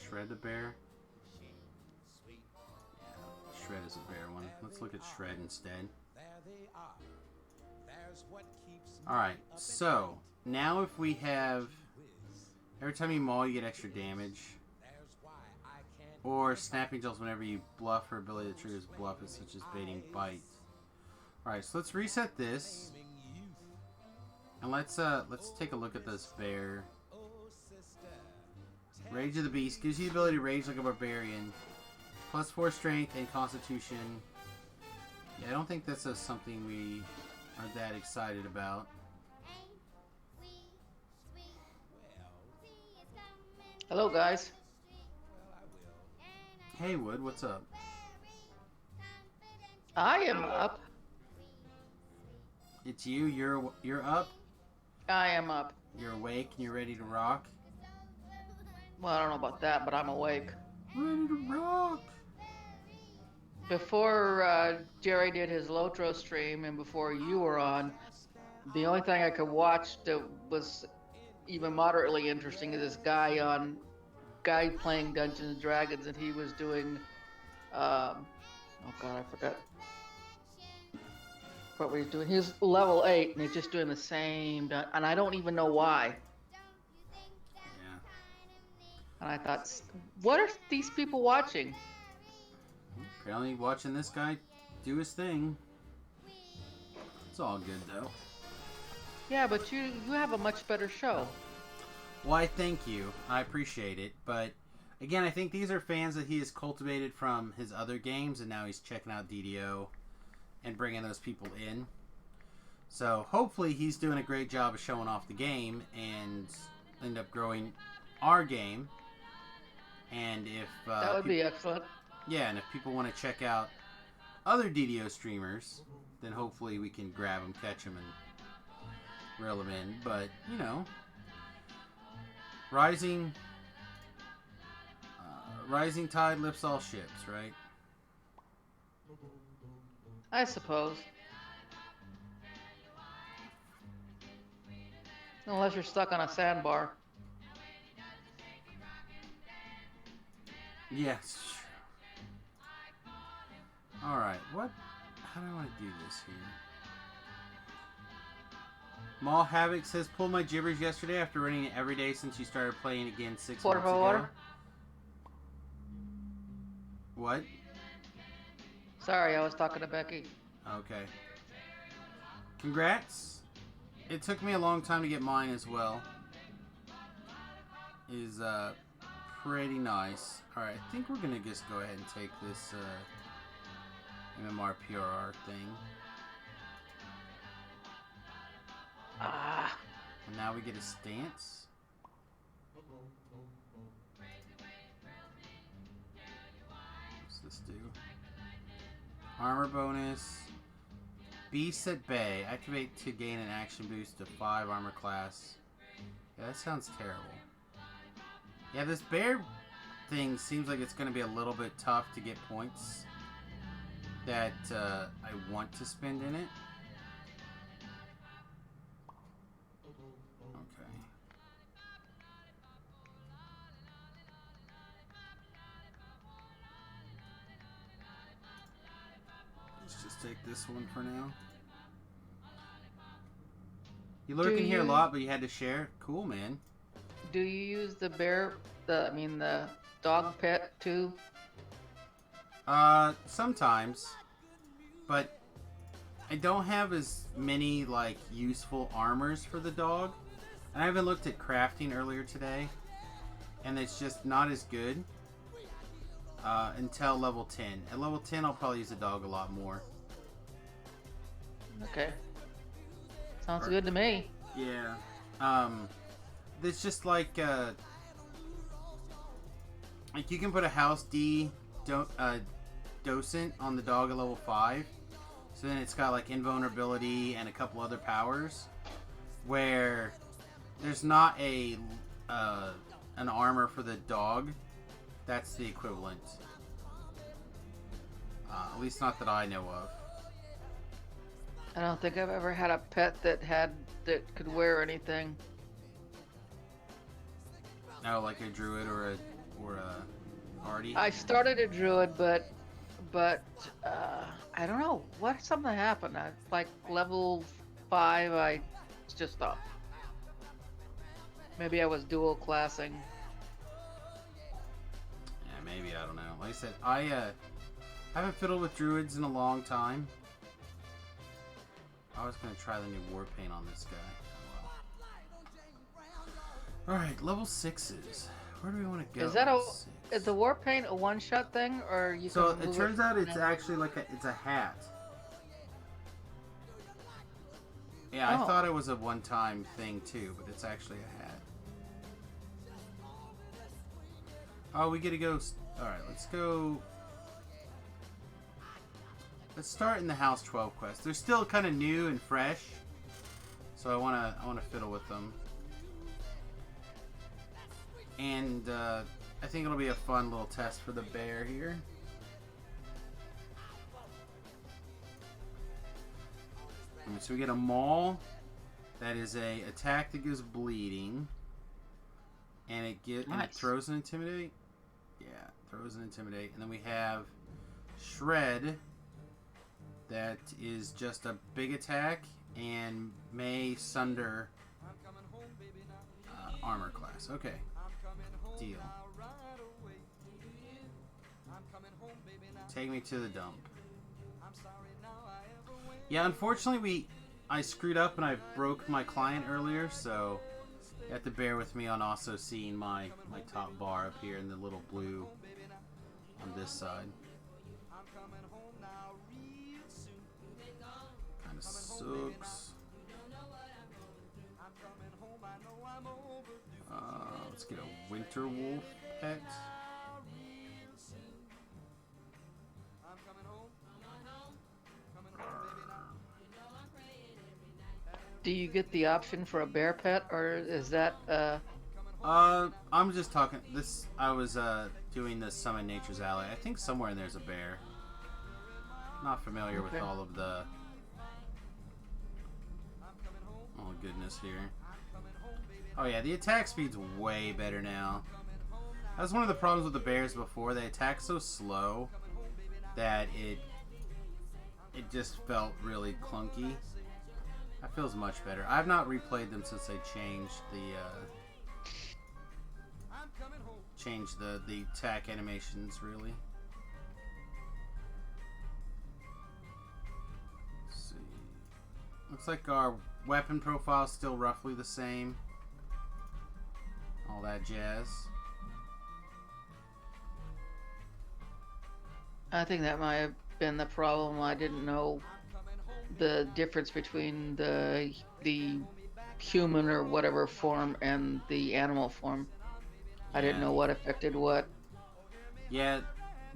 Speaker 1: Shred the bear. Yeah, Shred is a bear one. Let's look at Shred instead. Alright, so now if we have every time you maul you get extra damage. Or snapping jolts whenever you bluff her ability that triggers bluff is such as baiting bite. Alright, so let's reset this. And let's take a look at this bear. Rage of the Beast gives you the ability to rage like a barbarian. +4 strength and constitution. Yeah, I don't think this is something we are that excited about.
Speaker 4: Hello, guys.
Speaker 1: Hey, Wood, what's up?
Speaker 4: I am up.
Speaker 1: It's you. You're up.
Speaker 4: I am up.
Speaker 1: You're awake and you're ready to rock.
Speaker 4: Well, I don't know about that, but I'm awake.
Speaker 1: Ready to rock.
Speaker 4: Before Jerry did his Lotro stream and before you were on, the only thing I could watch that was even moderately interesting is this guy playing Dungeons and Dragons, and he was doing, oh god, I forgot what he was doing. He was level 8, and he's just doing the same, and I don't even know why. And I thought, what are these people watching?
Speaker 1: Apparently watching this guy do his thing. It's all good, though.
Speaker 4: Yeah, but you have a much better show.
Speaker 1: Well, I thank you. I appreciate it. But, again, I think these are fans that he has cultivated from his other games, and now he's checking out DDO and bringing those people in. So hopefully he's doing a great job of showing off the game and end up growing our game. And if
Speaker 4: That would be excellent.
Speaker 1: yeah, and if people want to check out other DDO streamers, then hopefully we can grab them, catch them, and reel them in. But you know, rising tide lifts all ships, right?
Speaker 4: I suppose. Unless you're stuck on a sandbar.
Speaker 1: Yes. All right. What? How do I want to do this here? Maul Havoc says, "Pulled my gibbers yesterday after running it every day since you started playing again 6
Speaker 4: Por
Speaker 1: months ago."
Speaker 4: favor.
Speaker 1: What?
Speaker 4: Sorry, I was talking to Becky.
Speaker 1: Okay. Congrats. It took me a long time to get mine as well. Is pretty nice. Alright, I think we're gonna just go ahead and take this MMR PRR thing.
Speaker 4: Ah.
Speaker 1: And now we get a stance. What's this do? Armor bonus. Beast at Bay. Activate to gain an action boost to 5 armor class. Yeah, that sounds terrible. Yeah, this bear thing seems like it's going to be a little bit tough to get points that I want to spend in it. Okay. Let's just take this one for now. You lurk in here a lot, but you had to share. Cool, man.
Speaker 4: Do you use the the dog pet too?
Speaker 1: Sometimes, but I don't have as many like useful armors for the dog, and I haven't looked at crafting earlier today, and it's just not as good until level 10. At level 10, I'll probably use the dog a lot more.
Speaker 4: Okay. Sounds good to me.
Speaker 1: Yeah. It's just like you can put a house D docent on the dog at level 5, so then it's got like invulnerability and a couple other powers, where there's not a an armor for the dog that's the equivalent. At least not that I know of.
Speaker 4: I don't think I've ever had a pet that could wear anything.
Speaker 1: Oh, like a druid or a hardy.
Speaker 4: I started a druid, but I don't know what something happened. Like level 5, I just stopped. Maybe I was dual classing.
Speaker 1: Yeah, maybe, I don't know. Like I said, I haven't fiddled with druids in a long time. I was gonna try the new war paint on this guy. Oh, well. All right, level 6s. Where do we want to go?
Speaker 4: Is the war paint a one-shot thing, or you?
Speaker 1: So
Speaker 4: can
Speaker 1: it
Speaker 4: move
Speaker 1: turns out it's actually like it's a hat. Yeah, I thought it was a one-time thing too, but it's actually a hat. Oh, we get to go. All right, let's go. Let's start in the House 12 quest. They're still kind of new and fresh, so I wanna fiddle with them. And I think it'll be a fun little test for the bear here. Alright, so we get a maul. That is a attack that gives bleeding, and it throws an intimidate. Yeah, throws an intimidate, and then we have shred. That is just a big attack and may sunder armor class. Okay. Deal. Take me to the dump. Yeah, unfortunately I screwed up and I broke my client earlier, so you have to bear with me on also seeing my top bar up here in the little blue on this side. Kind of sucks. Let's get a winter wolf pet.
Speaker 4: Do you get the option for a bear pet, or is that
Speaker 1: I'm just talking. This I was doing the Summon Nature's Ally. I think somewhere in there's a bear. Not familiar with
Speaker 4: Okay.
Speaker 1: all of the. Oh goodness here. Oh yeah, the attack speed's way better now. That was one of the problems with the bears before. They attack so slow that it just felt really clunky. That feels much better. I've not replayed them since they changed the attack animations really. Let's see. Looks like our weapon profile is still roughly the same. All that jazz.
Speaker 4: I think that might have been the problem. I didn't know the difference between the human or whatever form and the animal form. I didn't know what affected what.
Speaker 1: Yeah,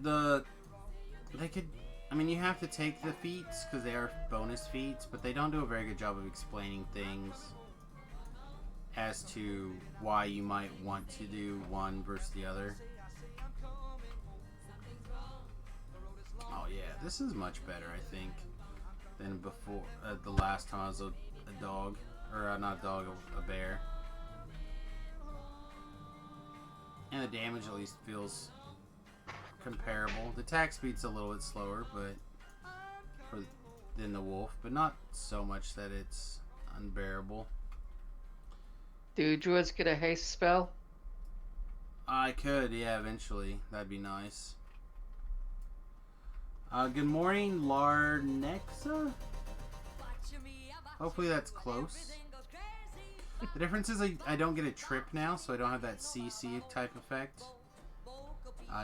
Speaker 1: they could. I mean, you have to take the feats because they are bonus feats, but they don't do a very good job of explaining things as to why you might want to do one versus the other. Oh yeah, this is much better, I think, than before. The last time I was a dog, or not a dog, a bear. And the damage at least feels comparable. The attack speed's a little bit slower, but than the wolf, but not so much that it's unbearable.
Speaker 4: Do druids get a haste spell?
Speaker 1: I could, yeah, eventually. That'd be nice. Good morning, Larnexa? Hopefully that's close. The difference is I don't get a trip now, so I don't have that CC type effect.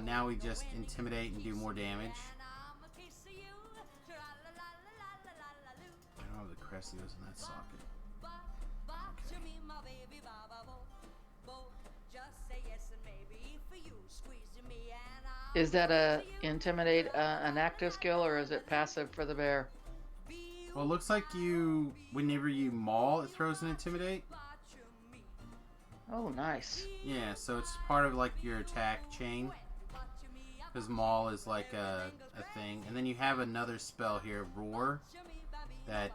Speaker 1: Now we just intimidate and do more damage. I don't have the Cressios in that socket.
Speaker 4: Is that a intimidate an active skill, or is it passive for the bear?
Speaker 1: Well, it looks like whenever you maul, it throws an intimidate.
Speaker 4: Oh, nice.
Speaker 1: Yeah, so it's part of like your attack chain. Because maul is like a thing. And then you have another spell here, roar, that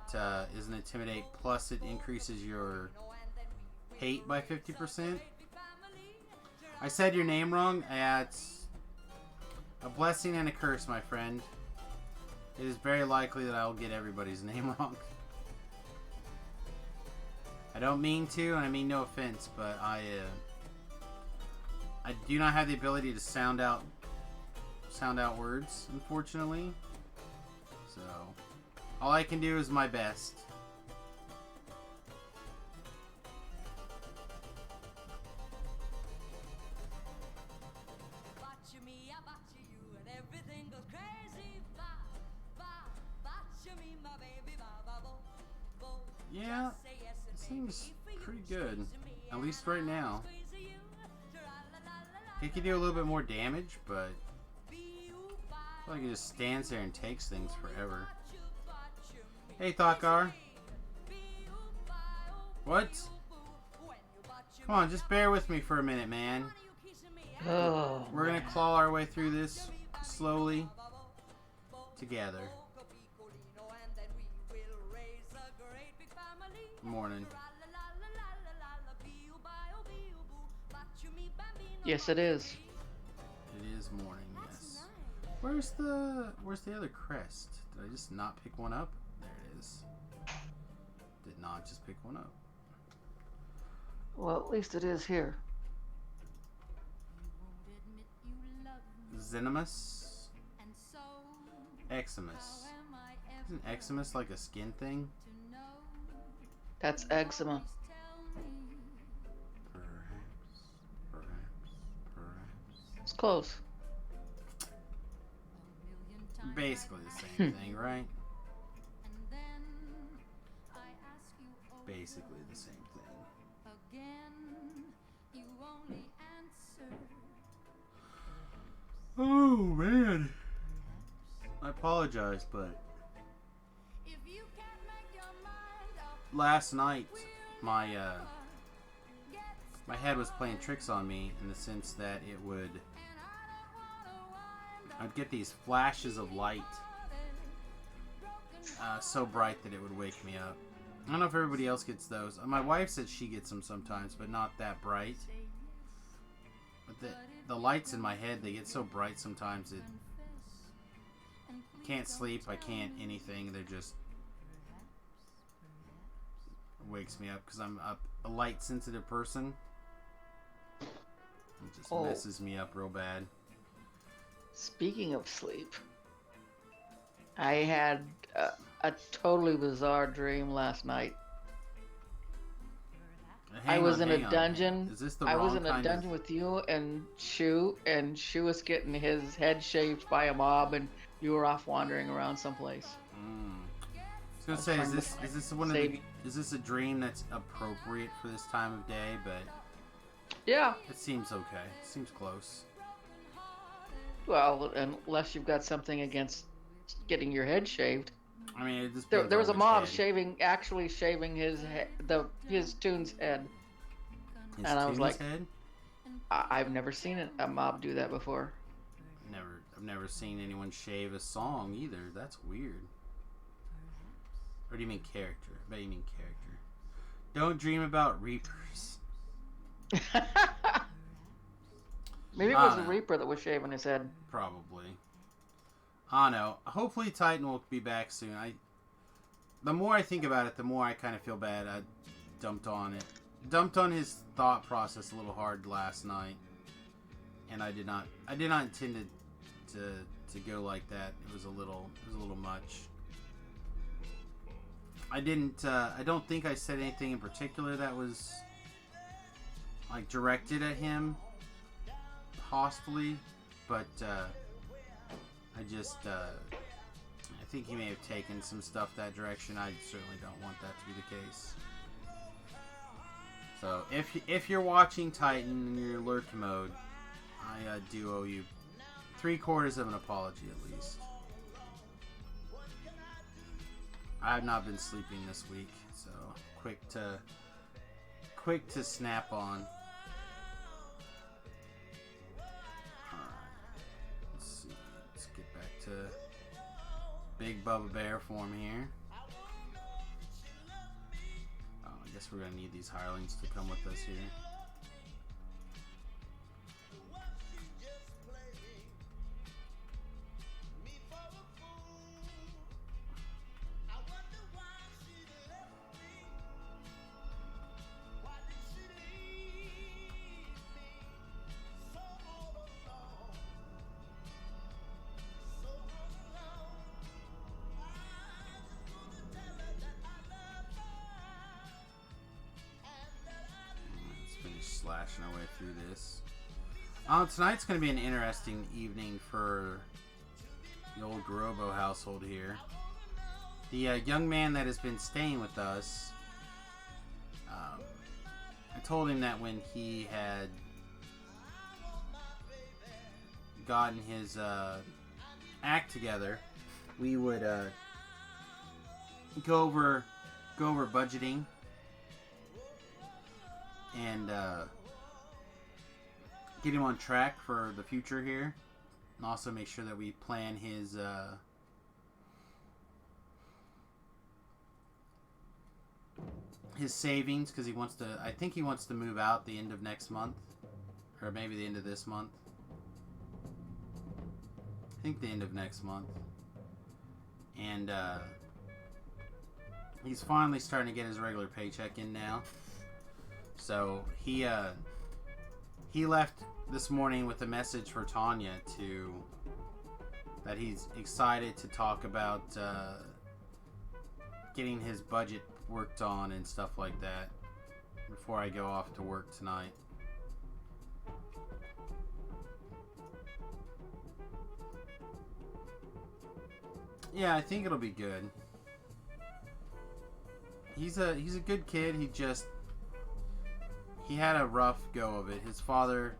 Speaker 1: is an intimidate, plus it increases your hate by 50%. I said your name wrong. Yeah, it's a blessing and a curse, my friend. It is very likely that I will get everybody's name wrong. I don't mean to, and I mean no offense, but I do not have the ability to sound out words, unfortunately. So all I can do is my best. Yeah, it seems pretty good. At least right now. He could do a little bit more damage, but I feel like he just stands there and takes things forever. Hey, Thakar. What? Come on, just bear with me for a minute, man.
Speaker 4: Oh,
Speaker 1: We're gonna claw our way through this slowly together. Morning.
Speaker 4: yes, it is.
Speaker 1: It is morning, yes. Where's the other crest? Did I just not pick one up? There it is. Did not just pick one up.
Speaker 4: Well, at least it is here.
Speaker 1: Zenimus? Eximus. Isn't Eximus like a skin thing?
Speaker 4: That's eczema.
Speaker 1: Perhaps.
Speaker 4: It's close.
Speaker 1: Basically the same thing, right? Basically the same thing. Oh man. I apologize, but last night my head was playing tricks on me in the sense that I'd get these flashes of light so bright that it would wake me up. I don't know if everybody else gets those. My wife said she gets them sometimes, but not that bright. But the lights in my head, they get so bright sometimes it can't sleep, I can't anything. They're just wakes me up because I'm a light sensitive person. It just messes me up real bad.
Speaker 4: Speaking of sleep, I had a totally bizarre dream last night. I was in a dungeon.
Speaker 1: Is this the
Speaker 4: I was
Speaker 1: wrong
Speaker 4: in a
Speaker 1: kind
Speaker 4: dungeon
Speaker 1: of...
Speaker 4: with you and Shu was getting his head shaved by a mob, and you were off wandering around someplace.
Speaker 1: I was gonna say, is this a dream that's appropriate for this time of day? But
Speaker 4: yeah,
Speaker 1: it seems okay. It seems close.
Speaker 4: Well, unless you've got something against getting your head shaved.
Speaker 1: I mean, it just
Speaker 4: there was a mob
Speaker 1: head.
Speaker 4: actually shaving his Toon's head.
Speaker 1: His
Speaker 4: and I was like,
Speaker 1: head?
Speaker 4: I've never seen a mob do that before.
Speaker 1: I've never seen anyone shave a song either. That's weird. Or do you mean character? I bet you mean character. Don't dream about reapers.
Speaker 4: Maybe it was a reaper that was shaving his head.
Speaker 1: Probably. I don't know. Hopefully Titan will be back soon. The more I think about it, the more I kind of feel bad. I dumped on his thought process a little hard last night, and I did not intend to go like that. It was a little much. I don't think I said anything in particular that was like directed at him hostily, but I think he may have taken some stuff that direction. I certainly don't want that to be the case. So if you're watching Titan in your alert mode, I do owe you 3/4 of an apology at least. I have not been sleeping this week, so quick to snap on. Let's see. Let's get back to Big Bubba Bear form here. Oh, I guess we're gonna need these hirelings to come with us here. Slashing our way through this. Tonight's going to be an interesting evening for the old Garobo household here. The young man that has been staying with us, I told him that when he had gotten his act together, we would go over budgeting and get him on track for the future here, and also make sure that we plan his savings, because I think he wants to move out the end of next month, or maybe the end of this month. I think the end of next month. And he's finally starting to get his regular paycheck in now. So he left this morning with a message for Tanya that he's excited to talk about getting his budget worked on and stuff like that before I go off to work tonight. Yeah, I think it'll be good. He's a good kid. he had a rough go of it. His father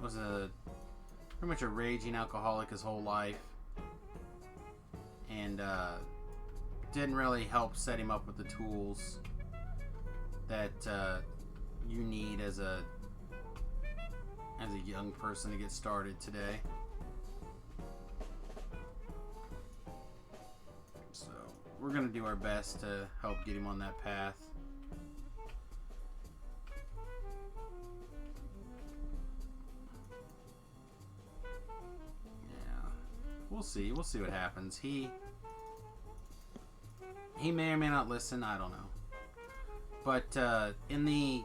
Speaker 1: was pretty much a raging alcoholic his whole life, and didn't really help set him up with the tools that you need as a young person to get started today. So we're gonna do our best to help get him on that path. Yeah, we'll see. We'll see what happens. He may or may not listen. I don't know. But in the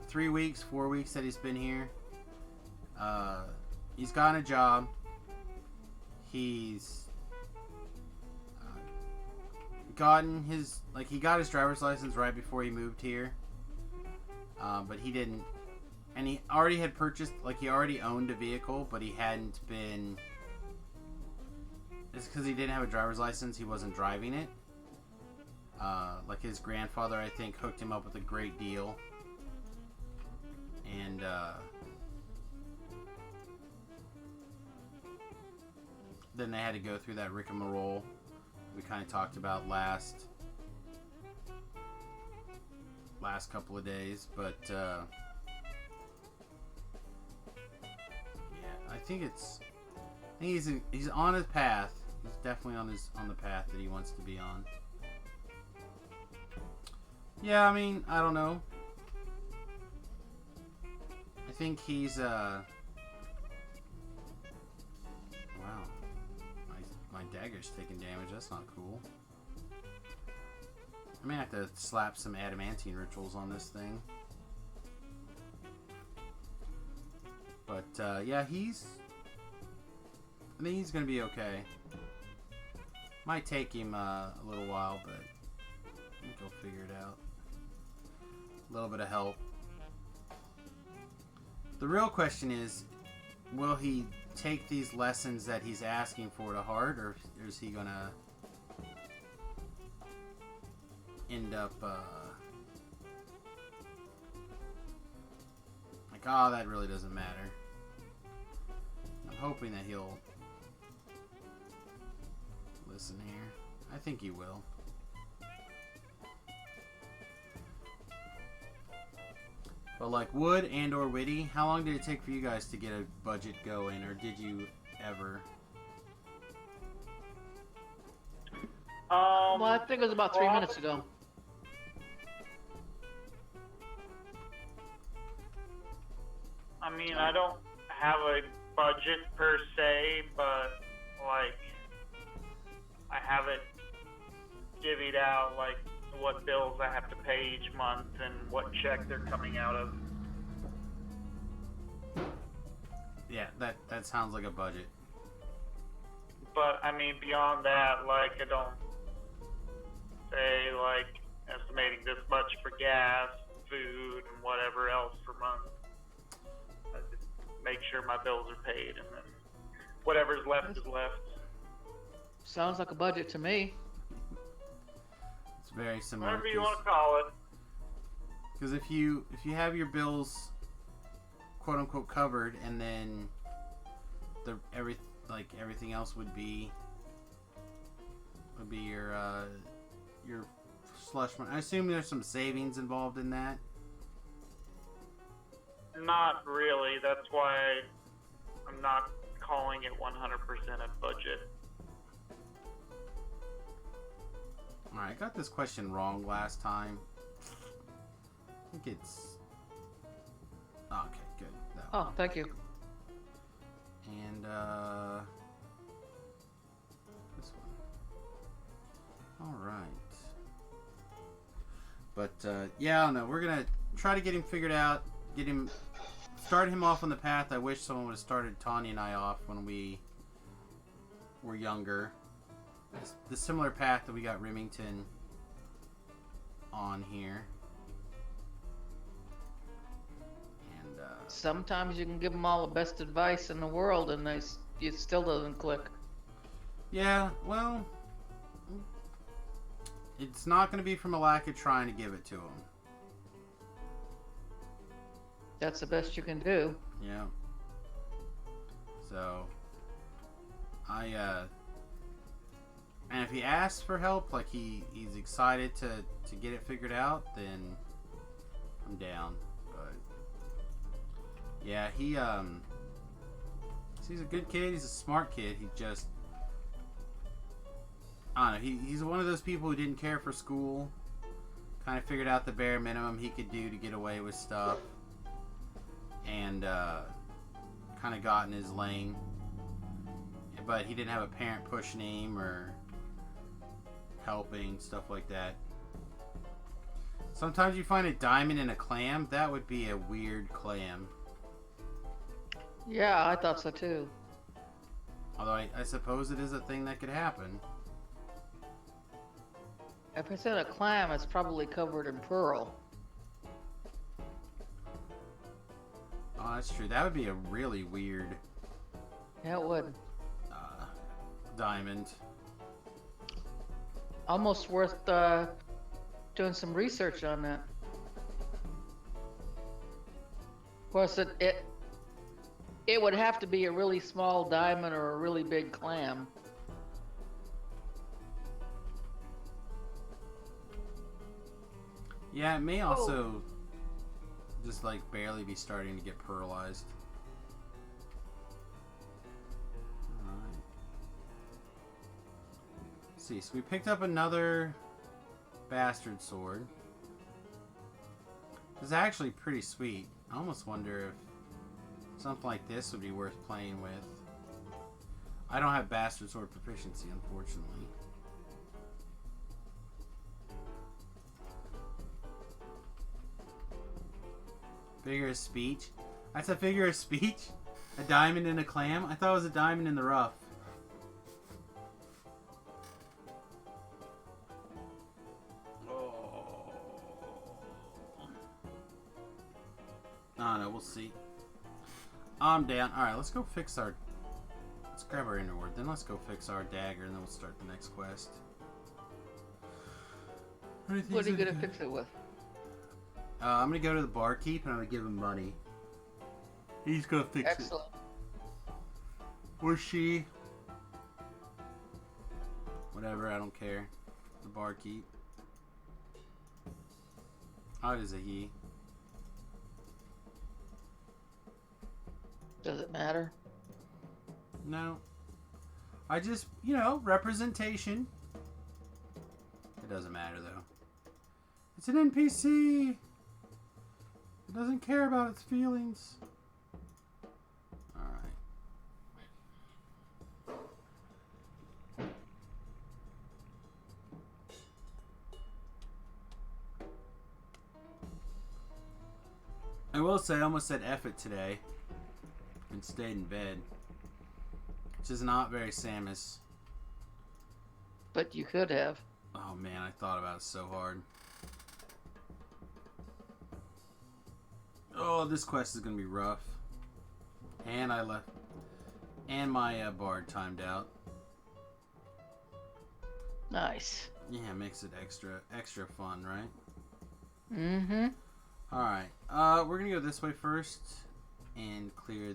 Speaker 1: 3 weeks, 4 weeks that he's been here, he's gotten a job. He's gotten he got his driver's license right before he moved here, but he didn't, and he already had purchased, he already owned a vehicle, but he hadn't been. It's because he didn't have a driver's license, he wasn't driving it. His grandfather, I think, hooked him up with a great deal. And, then they had to go through that rigmarole we kind of talked about last couple of days. But, yeah, I think he's on his path. He's definitely on the path that he wants to be on. Yeah, I mean, I don't know. I think he's wow. My dagger's taking damage. That's not cool. I may have to slap some adamantine rituals on this thing. But yeah, I think he's gonna be okay. Might take him a little while, but I think he'll figure it out. A little bit of help. The real question is, will he take these lessons that he's asking for to heart, or is he gonna end up oh, that really doesn't matter. I'm hoping that he'll listen here. I think he will. But Wood and or Witty, how long did it take for you guys to get a budget going, or did you ever?
Speaker 4: Well, I think it was about 3 minutes ago.
Speaker 3: I mean, I don't have a budget per se, but I have it divvied out, what bills I have to pay each month and what check they're coming out of.
Speaker 1: Yeah, that sounds like a budget.
Speaker 3: But I mean, beyond that, I don't say estimating this much for gas, food, and whatever else per month. I just make sure my bills are paid, and then whatever's left is left.
Speaker 4: Sounds like a budget to me.
Speaker 1: It's very similar.
Speaker 3: Whatever you want to call it.
Speaker 1: Because if you have your bills quote unquote covered, and then everything else would be your slush money. I assume there's some savings involved in that.
Speaker 3: Not really. That's why I'm not calling it 100% a budget.
Speaker 1: Alright, I got this question wrong last time. I think it's... Okay, good. That
Speaker 4: Oh,
Speaker 1: one.
Speaker 4: thank you.
Speaker 1: And, this one. Alright. But, yeah, I don't know. We're gonna try to get him figured out. Start him off on the path I wish someone would have started Tanya and I off when we were younger. The similar path that we got Remington on here. And
Speaker 4: Sometimes you can give them all the best advice in the world, and it still doesn't click.
Speaker 1: yeah, well, it's not going to be from a lack of trying to give it to him.
Speaker 4: That's the best you can do.
Speaker 1: Yeah. So, and if he asks for help, like he's excited to get it figured out, then I'm down. But yeah, he's a good kid. He's a smart kid. He just, I don't know. He's one of those people who didn't care for school. Kind of figured out the bare minimum he could do to get away with stuff, and kind of got in his lane. But he didn't have a parent pushing him or helping, stuff like that. Sometimes you find a diamond in a clam. That would be a weird clam.
Speaker 4: Yeah, I thought so too.
Speaker 1: Although I suppose it is a thing that could happen.
Speaker 4: If it's in a clam, it's probably covered in pearl.
Speaker 1: Oh, that's true. That would be a really weird
Speaker 4: Yeah, it would.
Speaker 1: diamond.
Speaker 4: Almost worth doing some research on that. Of course, it would have to be a really small diamond or a really big clam.
Speaker 1: Yeah, it may also just like barely be starting to get pearlized. Alright. Let's see, so we picked up another bastard sword. It's actually pretty sweet. I almost wonder if something like this would be worth playing with. I don't have bastard sword proficiency, unfortunately. Figure of speech. That's a figure of speech? A diamond in a clam? I thought it was a diamond in the rough. Oh. I don't know, we'll see. I'm down. Alright, let's go fix our... Let's grab our inner ward, then let's go fix our dagger, and then we'll start the next quest.
Speaker 4: What are you gonna fix it with?
Speaker 1: I'm gonna go to the barkeep and I'm gonna give him money. He's gonna fix
Speaker 4: Excellent.
Speaker 1: it. Or she. Whatever, I don't care. The barkeep. Oh, it is a he.
Speaker 4: Does it matter?
Speaker 1: No. I just, representation. It doesn't matter though. It's an NPC. It doesn't care about its feelings. Alright. I will say I almost said F it today and stayed in bed. Which is not very Samus.
Speaker 4: But you could have.
Speaker 1: Oh man, I thought about it so hard. Oh, this quest is gonna be rough. And I left. And my bard timed out.
Speaker 4: Nice.
Speaker 1: Yeah, it makes it extra fun, right?
Speaker 4: Mm-hmm.
Speaker 1: Alright. We're gonna go this way first and clear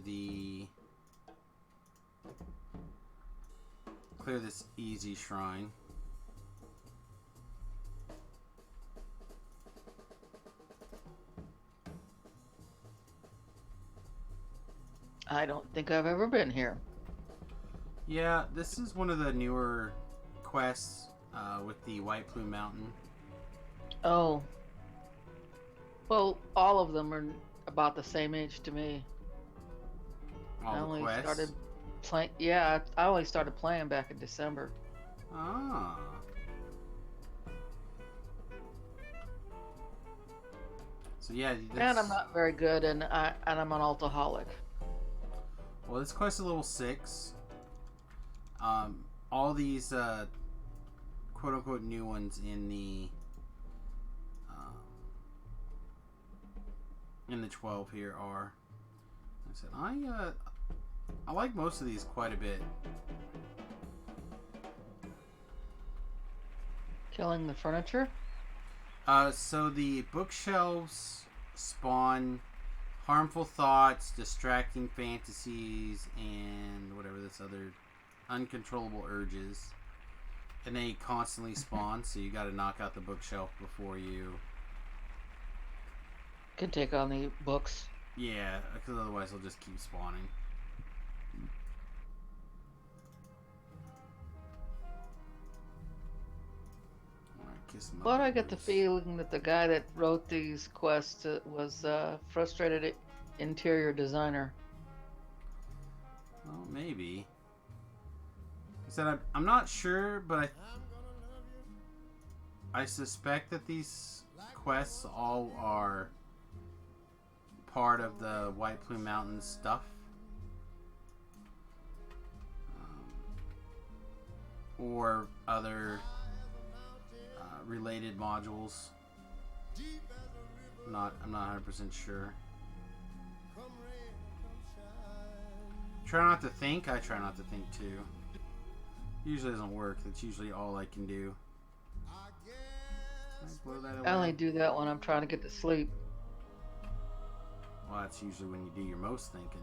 Speaker 1: this easy shrine.
Speaker 4: I don't think I've ever been here.
Speaker 1: Yeah, this is one of the newer quests with the White Plume Mountain.
Speaker 4: Oh. Well, all of them are about the same age to me.
Speaker 1: All
Speaker 4: I
Speaker 1: the
Speaker 4: only
Speaker 1: quests.
Speaker 4: started playing. Yeah, I only started playing back in December.
Speaker 1: Ah. So yeah,
Speaker 4: And I'm not very good, and I'm an alcoholic.
Speaker 1: Well, this quest is level 6. All these quote-unquote new ones in the 12 here are. Like I said, I like most of these quite a bit.
Speaker 4: Killing the furniture?
Speaker 1: So the bookshelves spawn harmful thoughts, distracting fantasies, and whatever this other uncontrollable urges. And they constantly spawn, so you gotta knock out the bookshelf before you...
Speaker 4: Can take on the books.
Speaker 1: Yeah, because otherwise they'll just keep spawning.
Speaker 4: But I get the feeling that the guy that wrote these quests was a frustrated interior designer.
Speaker 1: Well, maybe. I said I'm not sure, but I suspect that these quests all are part of the White Plume Mountain stuff. Or other related modules. I'm not 100% sure. Try not to think. I try not to think too. Usually doesn't work. That's usually all I can do. Can I blow that away?
Speaker 4: I only do that when I'm trying to get to sleep.
Speaker 1: Well, that's usually when you do your most thinking.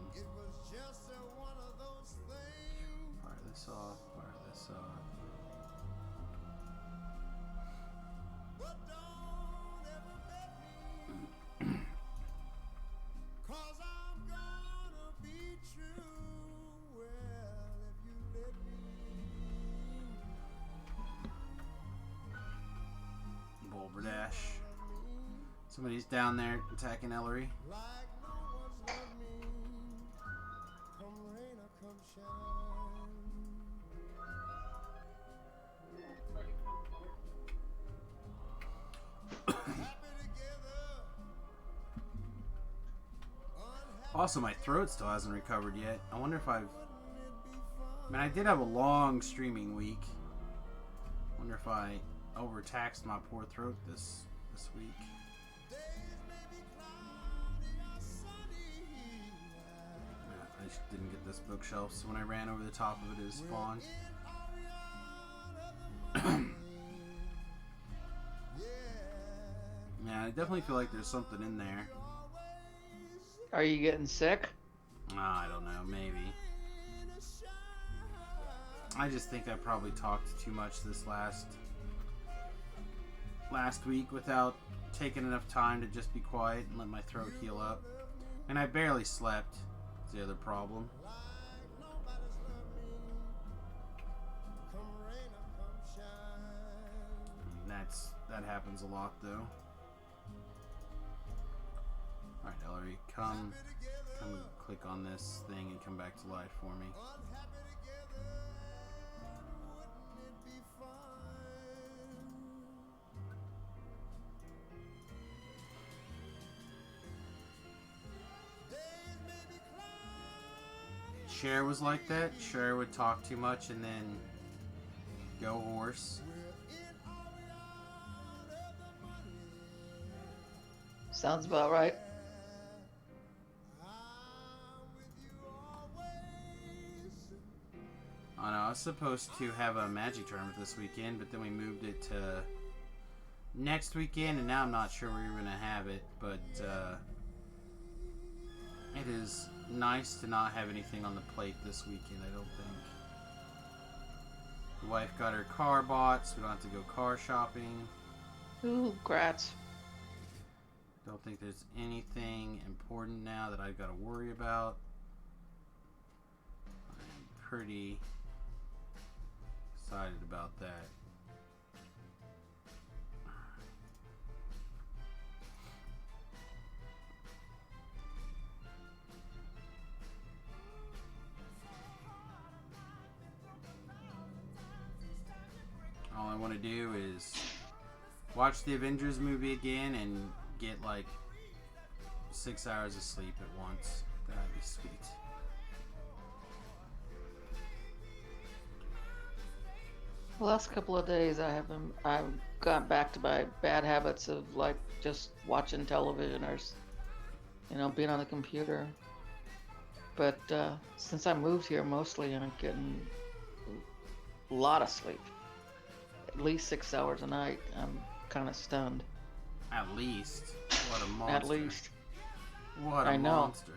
Speaker 1: Fire this off. Fire this off. Bulberdash. Somebody's down there attacking Ellery. Also, my throat still hasn't recovered yet. I wonder if I've... I mean, I did have a long streaming week. Wonder if I overtaxed my poor throat this week. I just didn't get this bookshelf, so when I ran over the top of it, it spawned. Yeah, I definitely feel like there's something in there.
Speaker 4: Are you getting sick?
Speaker 1: I don't know, maybe. I just think I probably talked too much this last week without taking enough time to just be quiet and let my throat heal up. And I barely slept. That's the other problem. And that happens a lot though. Alright, Ellery, come click on this thing and come back to life for me. Cher was like that. Cher would talk too much and then go hoarse.
Speaker 4: Sounds about right.
Speaker 1: Oh no, I was supposed to have a magic tournament this weekend, but then we moved it to next weekend, and now I'm not sure where we're going to have it, but it is nice to not have anything on the plate this weekend, I don't think. The wife got her car bought, so we don't have to go car shopping.
Speaker 4: Ooh, grats.
Speaker 1: Don't think there's anything important now that I've got to worry about. I'm pretty excited about that. All I want to do is watch the Avengers movie again and get like 6 hours of sleep at once. That'd be sweet.
Speaker 4: The last couple of days I've gone back to my bad habits of like just watching television or being on the computer. But since I moved here, mostly I'm getting a lot of sleep. at least 6 hours a night. I'm kind of stunned.
Speaker 1: At least. What a monster.
Speaker 4: At least.
Speaker 1: What a
Speaker 4: I know.
Speaker 1: monster.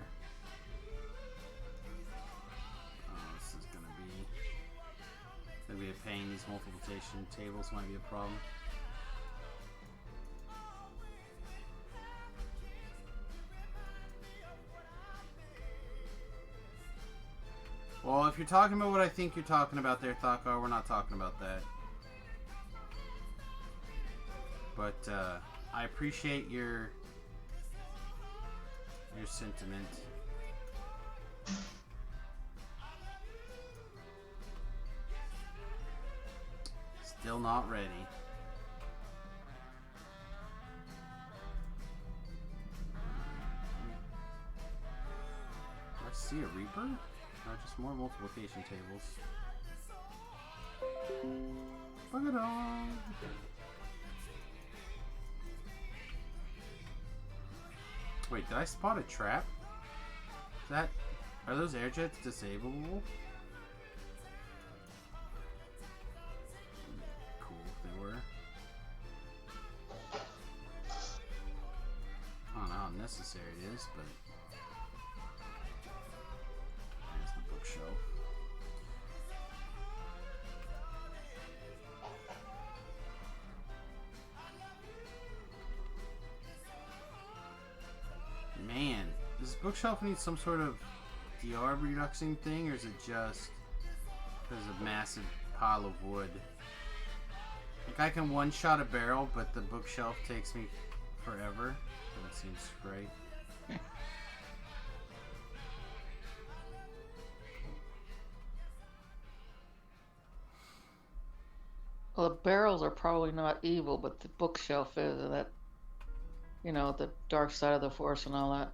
Speaker 1: Oh, this is gonna be a pain. These multiplication tables might be a problem. Well, if you're talking about what I think you're talking about there, Thakar, we're not talking about that. But I appreciate your sentiment. Still not ready. Do I see a Reaper? Or just more multiplication tables? Look at all. Wait, did I spot a trap? Is that... Are those air jets disableable? Cool if they were. I don't know how necessary it is, but... There's the bookshelf. Man, does this bookshelf need some sort of DR reducing thing, or is it just there's a massive pile of wood? Like I can one-shot a barrel, but the bookshelf takes me forever. That seems great.
Speaker 4: Well, the barrels are probably not evil, but the bookshelf is, and that, you know, the dark side of the force and all that.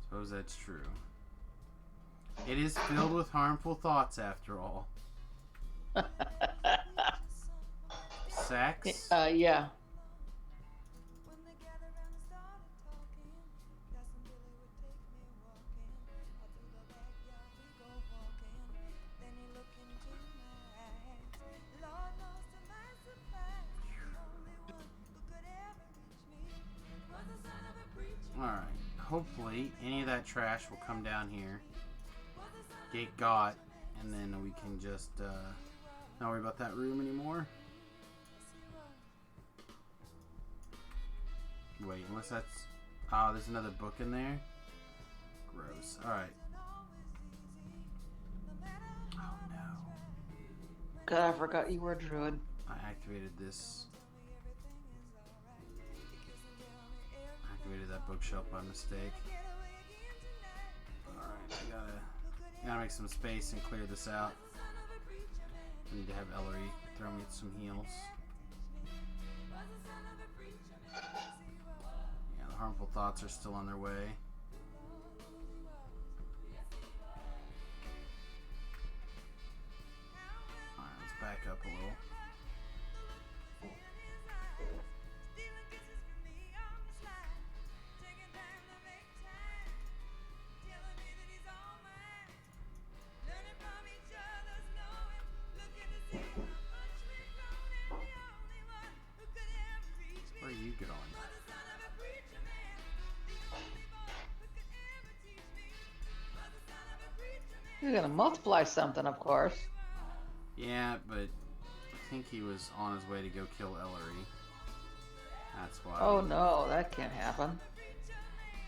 Speaker 1: Suppose that's true. It is filled with harmful thoughts, after all. Sex?
Speaker 4: Yeah.
Speaker 2: When they gathered round and started talking, Cousin Billy would take me walking. Out through the backyard we go walking. Then he looked into my eyes. Lord knows to my surprise, the only one who could ever reach me was the son of a preacher.
Speaker 1: Alright. Hopefully, any of that trash will come down here, get got, and then we can just not worry about that room anymore. Wait, unless that's... Ah, there's another book in there? Gross. Alright. Oh no.
Speaker 4: God, I forgot you were a druid.
Speaker 1: I activated this. Activated that bookshelf by mistake. Alright, I gotta make some space and clear this out. I need to have Ellery throw me some heals. Yeah, the harmful thoughts are still on their way. Alright, let's back up a little. Where are you going?
Speaker 4: You're gonna multiply something, of course.
Speaker 1: Yeah, but I think he was on his way to go kill Ellery. That's why.
Speaker 4: Oh no, that can't happen.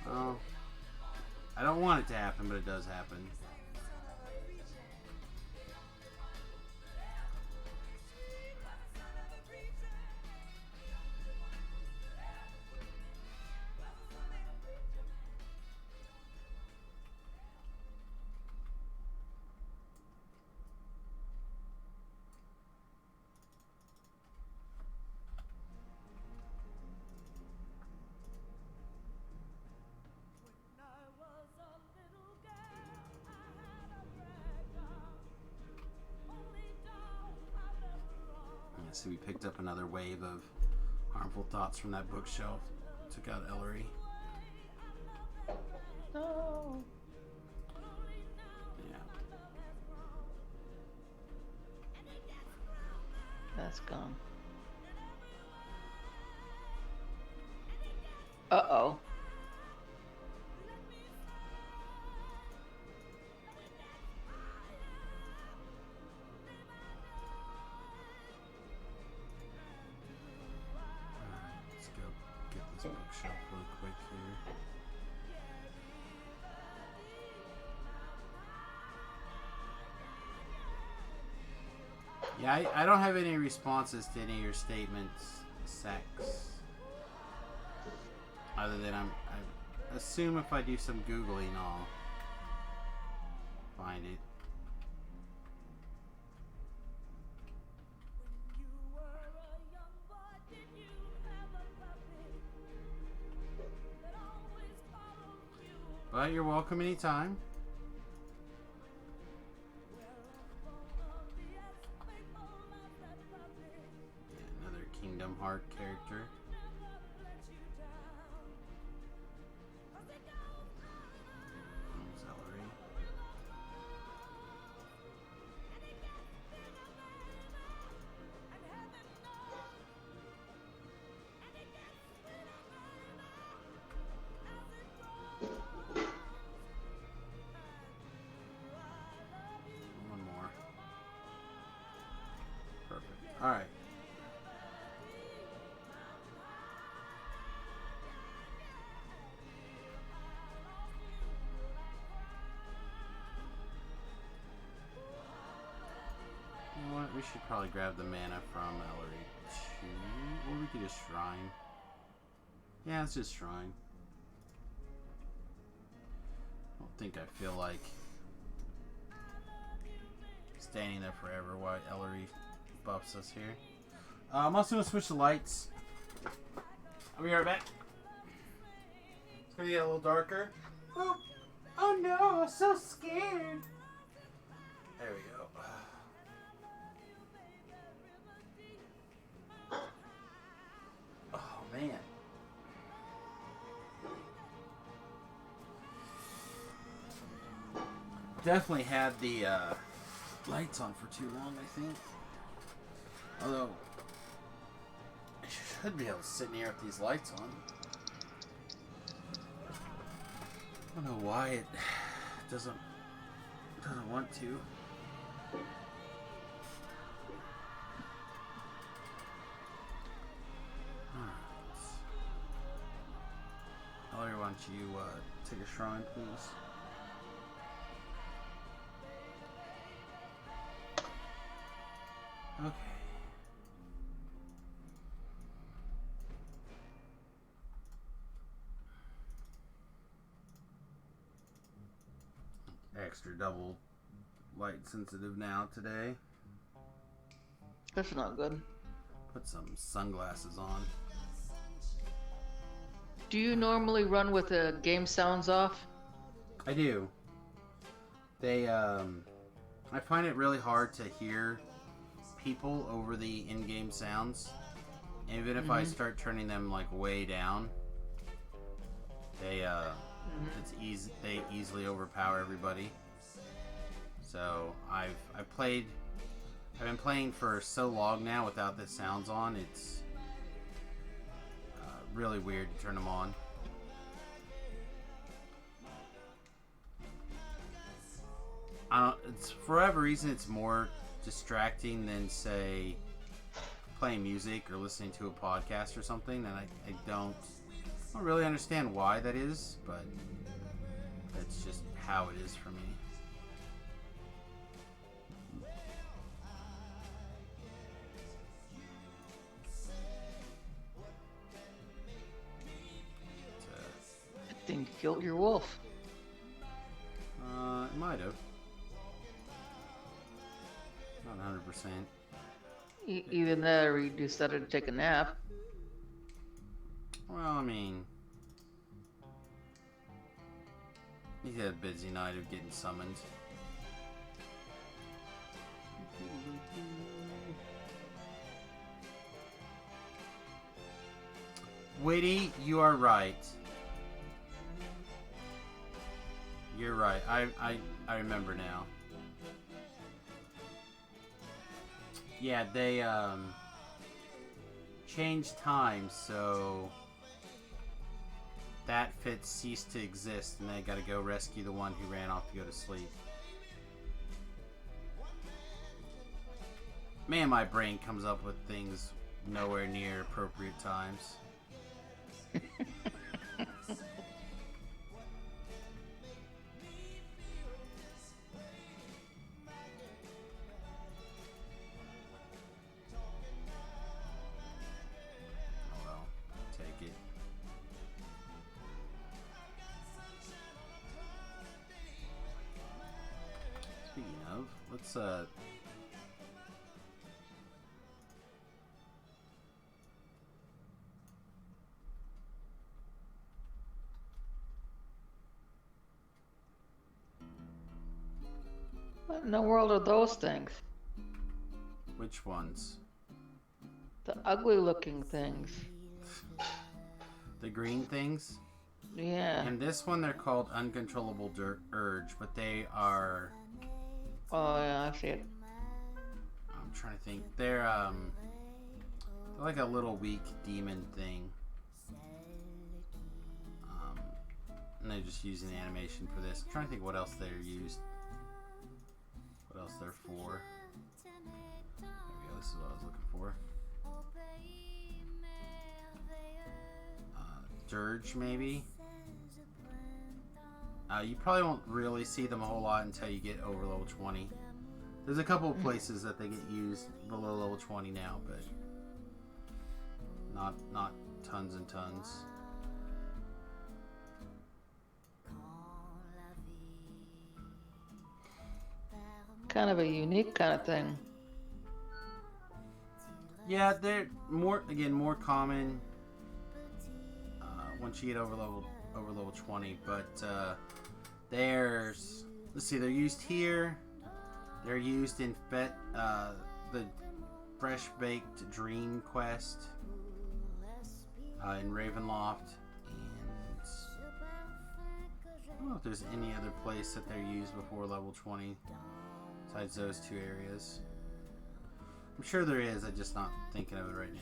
Speaker 1: Oh. I don't want it to happen, but it does happen. So we picked up another wave of harmful thoughts from that bookshelf. Took out Ellery.
Speaker 4: No.
Speaker 1: Yeah.
Speaker 4: That's gone. Uh-oh.
Speaker 1: Let's go get this bookshelf real quick here. Yeah, I don't have any responses to any of your statements, Sex. Other than I assume if I do some Googling, I'll find it. But you're welcome anytime. Yeah, another Kingdom Heart character. Celery. One more. Perfect. All right. You know what? We should probably grab the mana from Ellery too. Or we could just shrine. Yeah, let's just shrine. I don't think I feel like standing there forever while Ellery buffs us here. I'm also going to switch the lights. I'll be right back. It's going to get a little darker. Oh no, I'm so scared. There we go. Oh man. Definitely had the lights on for too long, I think. Although, I should be able to sit near with these lights on. I don't know why it doesn't want to. Alright. Why don't you take a shrine, please? Okay. Extra double light sensitive now today.
Speaker 4: That's not good.
Speaker 1: Put some sunglasses on.
Speaker 4: Do you normally run with the game sounds off?
Speaker 1: I do. They I find it really hard to hear people over the in-game sounds. Even if I start turning them like way down, they they easily overpower everybody. So I've been playing for so long now without the sounds on. It's really weird to turn them on. It's for whatever reason it's more distracting than say playing music or listening to a podcast or something, and I don't really understand why that is, but that's just how it is for me.
Speaker 4: I think you killed your wolf.
Speaker 1: It might have. Not 100%.
Speaker 4: Even that, or you decided to take a nap.
Speaker 1: Well, I mean, he had a busy night of getting summoned. Witty, you are right. You're right. I remember now. Yeah, they changed times, so that fit ceased to exist, and they got to go rescue the one who ran off to go to sleep. Man, my brain comes up with things nowhere near appropriate times. Oh well, take it. Speaking of, let's
Speaker 4: What in the world are those things?
Speaker 1: which ones?
Speaker 4: The ugly looking things.
Speaker 1: The green things?
Speaker 4: Yeah.
Speaker 1: And this one they're called Uncontrollable Urge, but they are...
Speaker 4: Oh yeah, I see it.
Speaker 1: I'm trying to think. They're like a little weak demon thing. And they're just using the animation for this. I'm trying to think what else they're used. What else they're for. There we go, this is what I was looking for. Dirge, maybe? You probably won't really see them a whole lot until you get over level 20. There's a couple of places that they get used below level 20 now, but not tons and tons.
Speaker 4: Kind of a unique kind of thing.
Speaker 1: Yeah, they're more common once you get over level 20. But let's see, they're used here. They're used in the Fresh Baked Dream Quest in Ravenloft, and I don't know if there's any other place that they're used before level 20 besides those two areas. I'm sure there is, I'm just not thinking of it right now.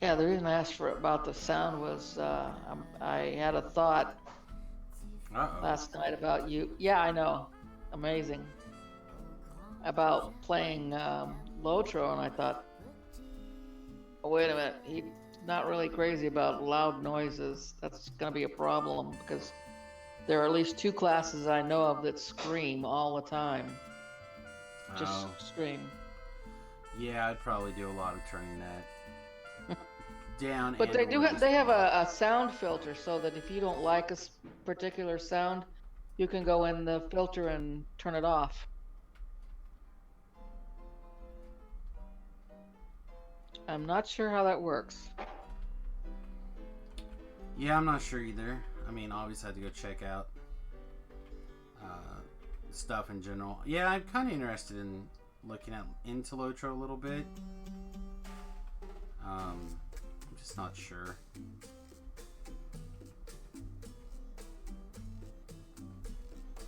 Speaker 4: Yeah, the reason I asked about the sound was I had a thought last night about you. Yeah, I know. Amazing. About playing Lotro, and I thought, oh, wait a minute, he's not really crazy about loud noises. That's going to be a problem because there are at least two classes I know of that scream all the time. Just scream.
Speaker 1: Yeah, I'd probably do a lot of turning that down.
Speaker 4: But they have a sound filter so that if you don't like a particular sound, you can go in the filter and turn it off. I'm not sure how that works.
Speaker 1: Yeah, I'm not sure either. I mean, obviously I had to go check out stuff in general. Yeah, I'm kind of interested in looking into Lotro a little bit. I'm just not sure.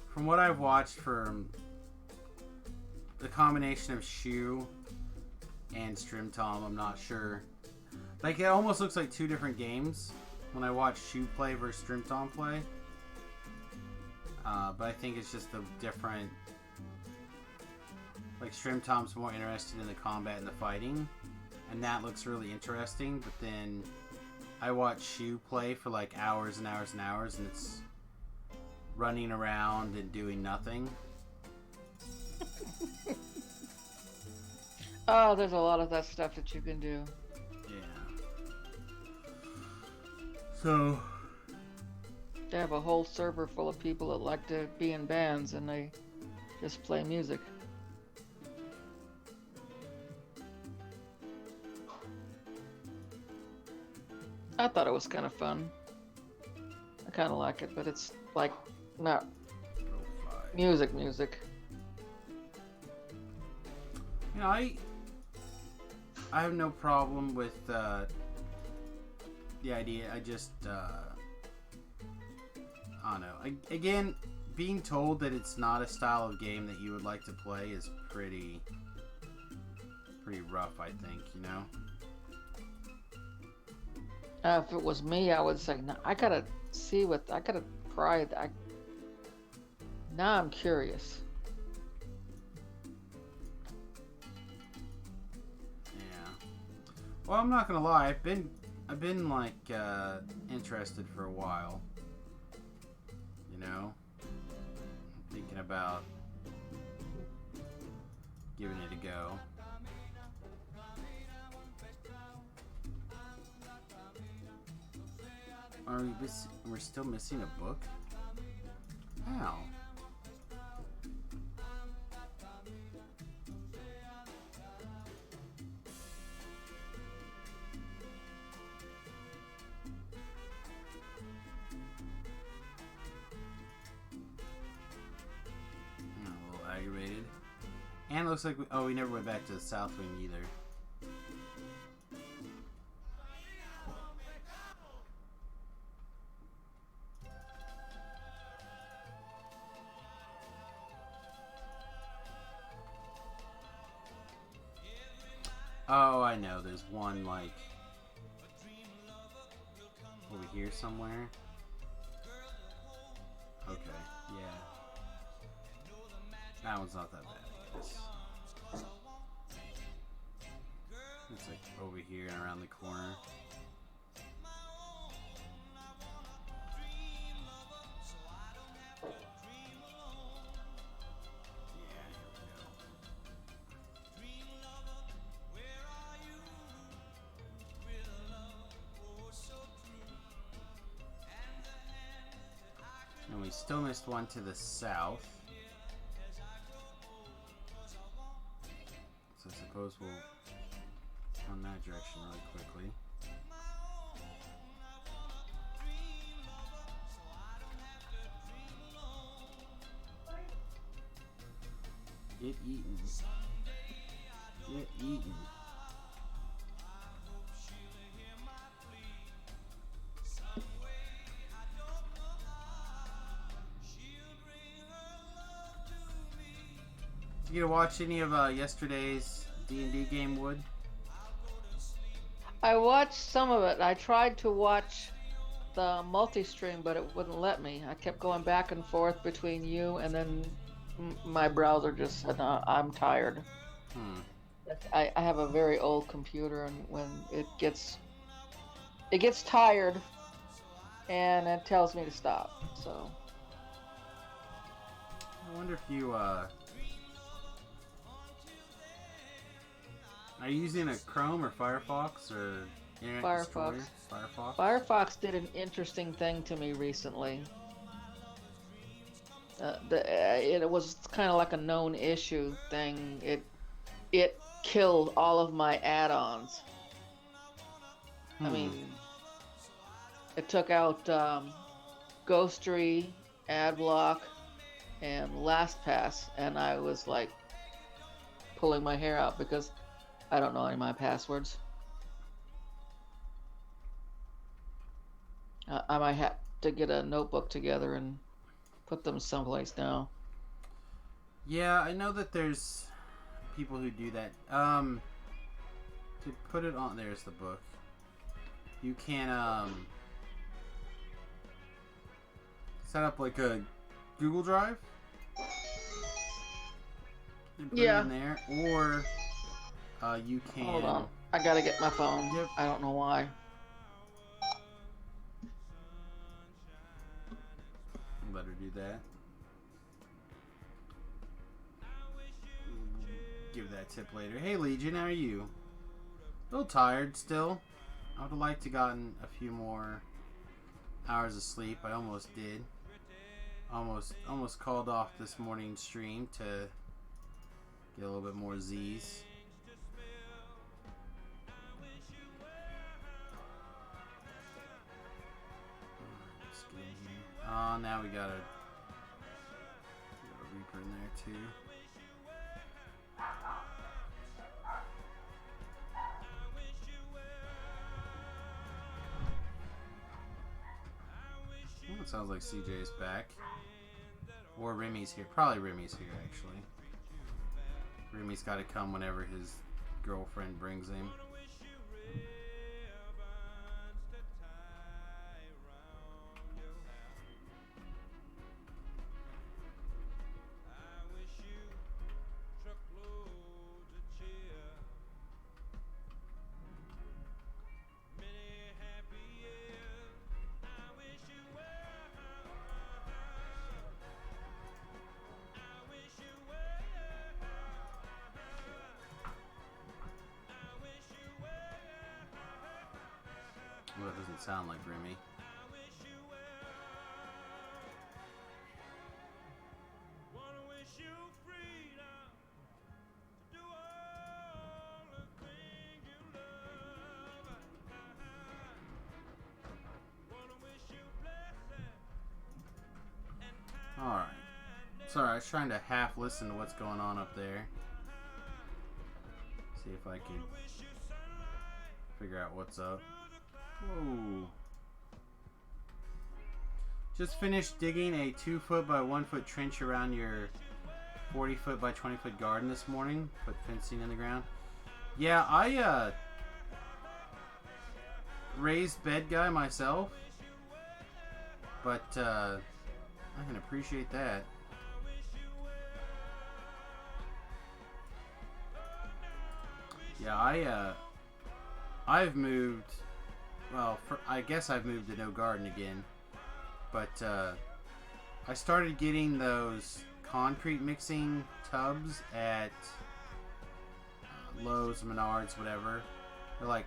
Speaker 1: From what I've watched from the combination of Shu and Strim Tom, I'm not sure. Like, it almost looks like two different games when I watch Shu play versus Strim Tom play. But I think it's just the different. Like, Strim Tom's more interested in the combat and the fighting, and that looks really interesting. But then I watch Shu play for like hours and hours and hours, and it's running around and doing nothing.
Speaker 4: Oh, there's a lot of that stuff that you can do.
Speaker 1: Yeah. So
Speaker 4: They have a whole server full of people that like to be in bands and they just play music. I thought it was kind of fun. I kind of like it, but it's like not music.
Speaker 1: You know, I have no problem with the idea. I just I don't know. Again, being told that it's not a style of game that you would like to play is pretty rough, I think, you know?
Speaker 4: If it was me, I would say, no, I gotta pry that. Now I'm curious.
Speaker 1: Yeah. Well, I'm not gonna lie. I've been like interested for a while. You know, thinking about giving it a go. We're still missing a book? How? A little aggravated. And it looks like we never went back to the South Wing either. Oh, I know. There's one, like, over here somewhere. Okay, yeah. That one's not that bad, I guess. It's, like, over here and around the corner. And we still missed one to the south. So I suppose we'll run that direction really quickly. Get eaten. Get eaten. Did you get to watch any of yesterday's D&D game, Wood?
Speaker 4: I watched some of it. I tried to watch the multi-stream, but it wouldn't let me. I kept going back and forth between you, and then my browser just said, I'm tired. I have a very old computer, and when it gets tired, and it tells me to stop. So
Speaker 1: I wonder if you are you using a Chrome or Firefox or Internet
Speaker 4: Firefox.
Speaker 1: Explorer? Firefox.
Speaker 4: Firefox did an interesting thing to me recently. It was kind of like a known issue thing. It killed all of my add-ons. I mean, it took out Ghostery, Adblock, and LastPass, and I was like pulling my hair out because I don't know any of my passwords. I might have to get a notebook together and put them someplace now.
Speaker 1: Yeah, I know that there's people who do that. To put it on, there's the book. You can set up like a Google Drive. And put it in there, or you can.
Speaker 4: Hold on, I gotta get my phone.
Speaker 1: Yep.
Speaker 4: I don't know why.
Speaker 1: Better do that. Give that tip later. Hey Legion, how are you? A little tired still. I would have liked to gotten a few more hours of sleep. I almost did. Almost called off this morning's stream to get a little bit more Z's. Oh, now we got a Reaper in there too. Well, it sounds like CJ's back. Or Remy's here. Probably Remy's here, actually. Remy's got to come whenever his girlfriend brings him. Well, it doesn't sound like Remy. Alright. Sorry, I was trying to half listen to what's going on up there. See if I could figure out what's up. Whoa. Just finished digging a 2-foot by 1-foot trench around your 40-foot by 20-foot garden this morning. Put fencing in the ground. Yeah, I raised bed guy myself. But I can appreciate that. Yeah, I've moved. Well, I guess I've moved to no garden again. But I started getting those concrete mixing tubs at Lowe's, Menards, whatever. They're like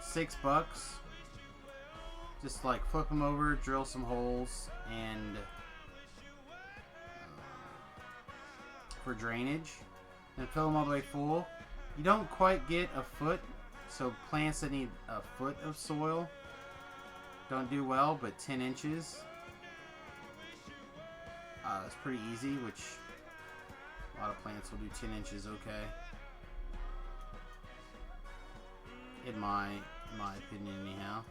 Speaker 1: $6. Just like flip them over, drill some holes, and for drainage, and fill them all the way full. You don't quite get a foot, so plants that need a foot of soil don't do well, but 10 inches is pretty easy, which a lot of plants will do 10 inches okay. In my opinion, anyhow.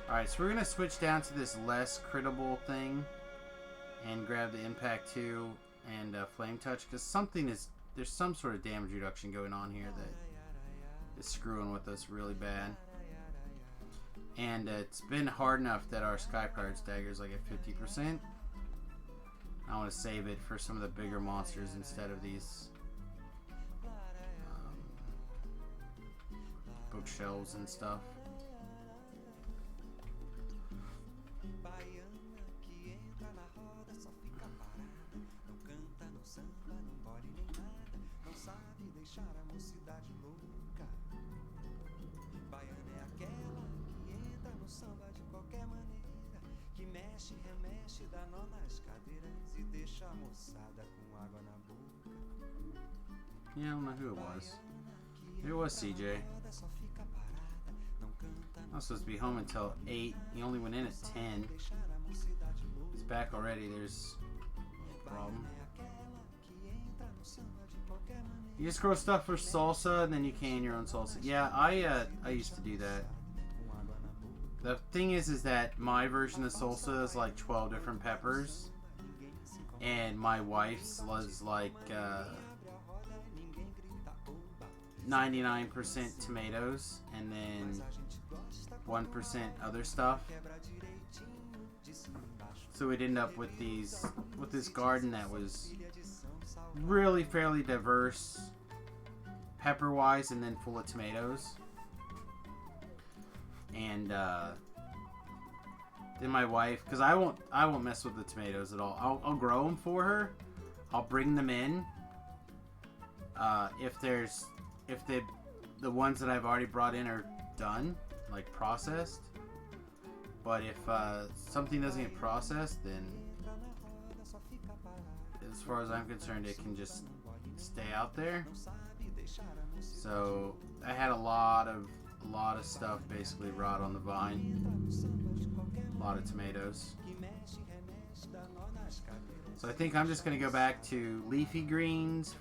Speaker 1: Alright, so we're going to switch down to this less critable thing and grab the Impact 2 and Flame Touch, because there's some sort of damage reduction going on here that is screwing with us really bad. And it's been hard enough that our Sky Pirate's dagger is like at 50%. I want to save it for some of the bigger monsters instead of these bookshelves and stuff. Yeah, I don't know who it was. Maybe it was CJ. I was supposed to be home until 8. He only went in at 10. He's back already. There's no problem. You just grow stuff for salsa and then you can your own salsa. Yeah, I used to do that. The thing is that my version of salsa is like 12 different peppers, and my wife's was like 99% tomatoes and then 1% other stuff. So we'd end up with this garden that was really fairly diverse pepper wise and then full of tomatoes. And then my wife, because I won't mess with the tomatoes at all. I'll grow them for her. I'll bring them in. If the ones that I've already brought in are done, like processed. But if something doesn't get processed, then as far as I'm concerned, it can just stay out there. So I had a lot of stuff basically rot on the vine. A lot of tomatoes. So I think I'm just gonna go back to leafy greens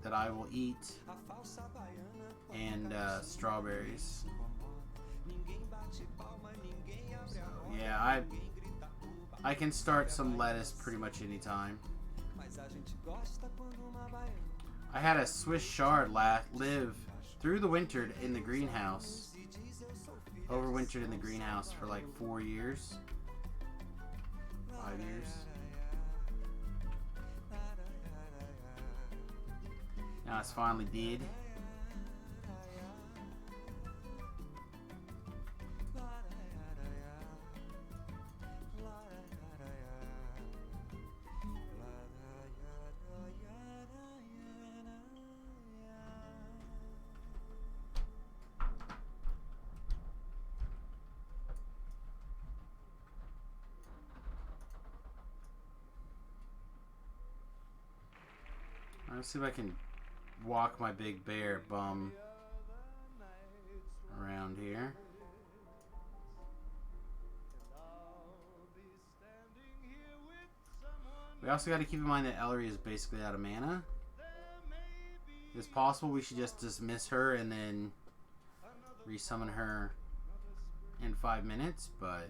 Speaker 1: that I will eat, and strawberries. So, yeah, I can start some lettuce pretty much anytime. I had a Swiss chard live through the winter in the greenhouse. Overwintered in the greenhouse for like 4 years. 5 years. Now it's finally dead. Let's see if I can walk my big bear bum around here. We also got to keep in mind that Ellery is basically out of mana. It's possible we should just dismiss her and then resummon her in 5 minutes, but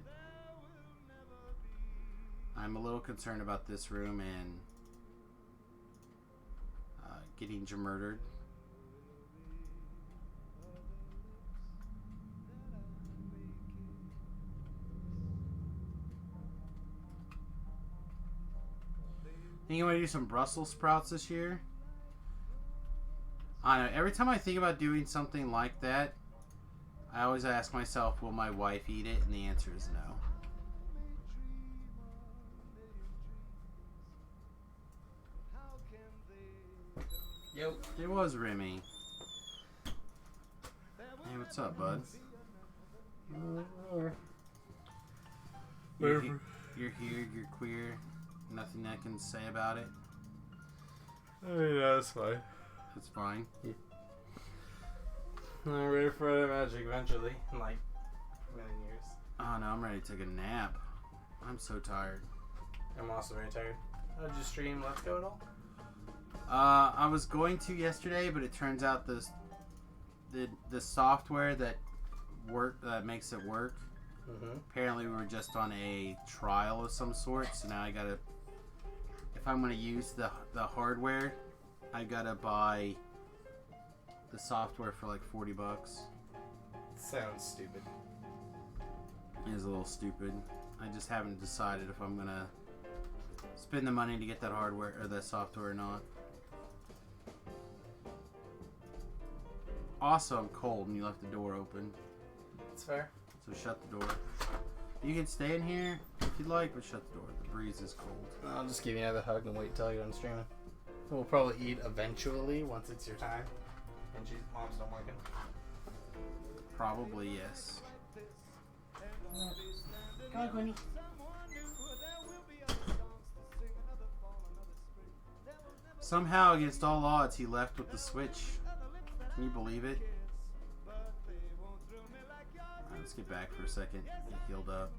Speaker 1: I'm a little concerned about this room and getting murdered. Think you want to do some Brussels sprouts this year? I don't know. Every time I think about doing something like that, I always ask myself, will my wife eat it? And the answer is no.
Speaker 5: Yo.
Speaker 1: It was Remy. Hey, what's up, bud? You're here, you're queer. Nothing I can say about it.
Speaker 5: Oh, yeah, that's fine.
Speaker 1: It's fine.
Speaker 5: I'm ready for the magic eventually, in like a million years.
Speaker 1: Oh no, I'm ready to take a nap. I'm so tired.
Speaker 5: I'm also very tired. Did you stream Let's Go at all?
Speaker 1: I was going to yesterday, but it turns out the software that makes it work.
Speaker 5: Mm-hmm.
Speaker 1: Apparently, we were just on a trial of some sort, so now I gotta. If I'm gonna use the hardware, I gotta buy the software for like $40.
Speaker 5: Sounds stupid.
Speaker 1: It is a little stupid. I just haven't decided if I'm gonna spend the money to get that hardware or that software or not. Also, I'm cold and you left the door open.
Speaker 5: It's fair.
Speaker 1: So shut the door. You can stay in here if you'd like, but shut the door. The breeze is cold.
Speaker 5: I'll just give you another hug and wait till you're done streaming. We'll probably eat eventually once it's your time. And mom's done working.
Speaker 1: Probably, yes.
Speaker 5: Come on, Queenie.
Speaker 1: Somehow, against all odds, he left with the Switch. Can you believe it? Alright, let's get back for a second. Get healed up.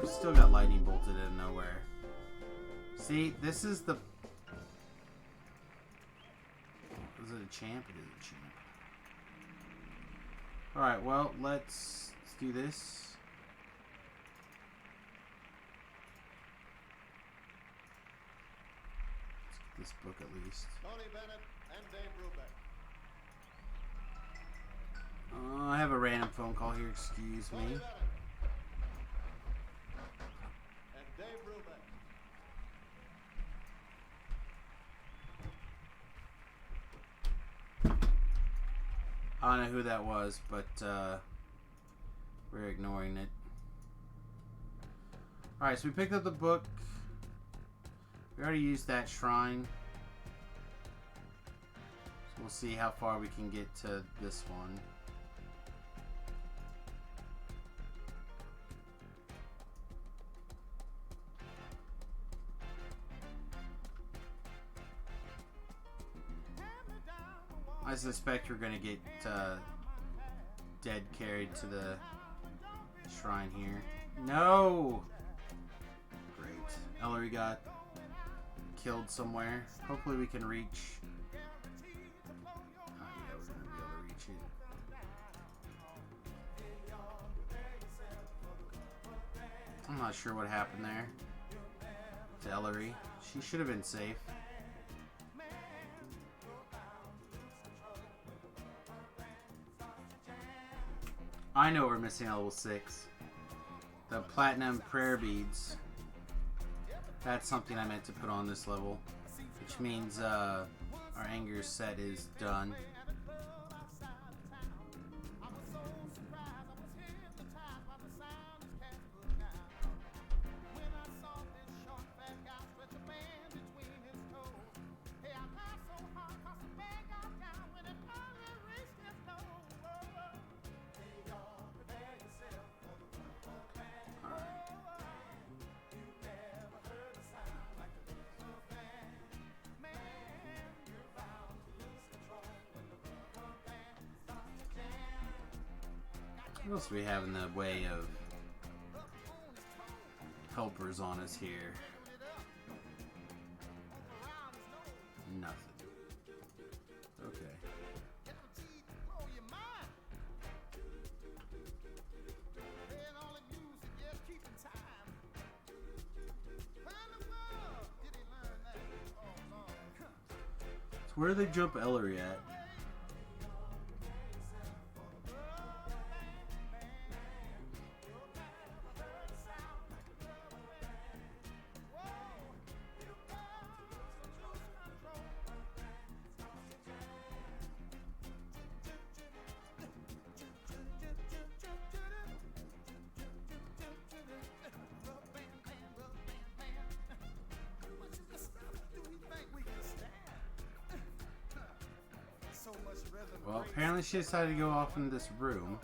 Speaker 1: We still got lightning bolted in nowhere. See, this is the... Is it a champ? It is a champ. Alright, well, let's do this. This book at least.
Speaker 2: Tony Bennett and Dave Brubeck.
Speaker 1: I have a random phone call here, excuse
Speaker 2: Tony
Speaker 1: me.
Speaker 2: Bennett and Dave Brubeck.
Speaker 1: I don't know who that was, but we're ignoring it. Alright, so we picked up the book. We already used that shrine. So we'll see how far we can get to this one. I suspect we're gonna get dead carried to the shrine here. No! Great. Ellery got killed somewhere. Hopefully we can reach. Oh yeah, we're gonna be able to reach it. I'm not sure what happened there to Ellery. She should have been safe. I know we're missing at level 6. The platinum prayer beads. That's something I meant to put on this level. Which means our anger set is done. What else do we have in the way of helpers on us here? Nothing. Okay. So where do they jump Ellery at? Well, apparently she decided to go off in this room.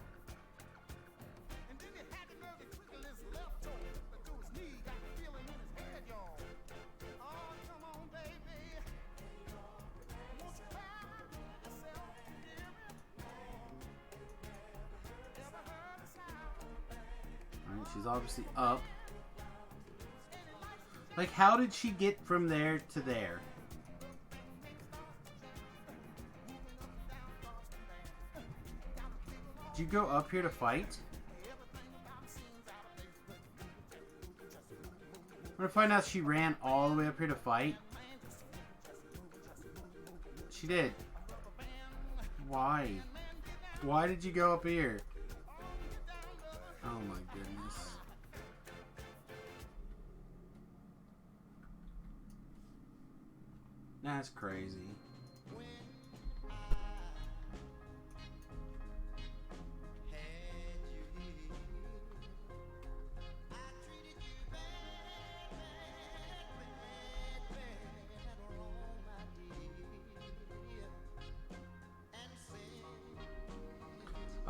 Speaker 1: Alright, she's obviously up. Like, how did she get from there to there? Did you go up here to fight? I'm gonna find out she ran all the way up here to fight. She did. Why? Why did you go up here? Oh my goodness. That's crazy.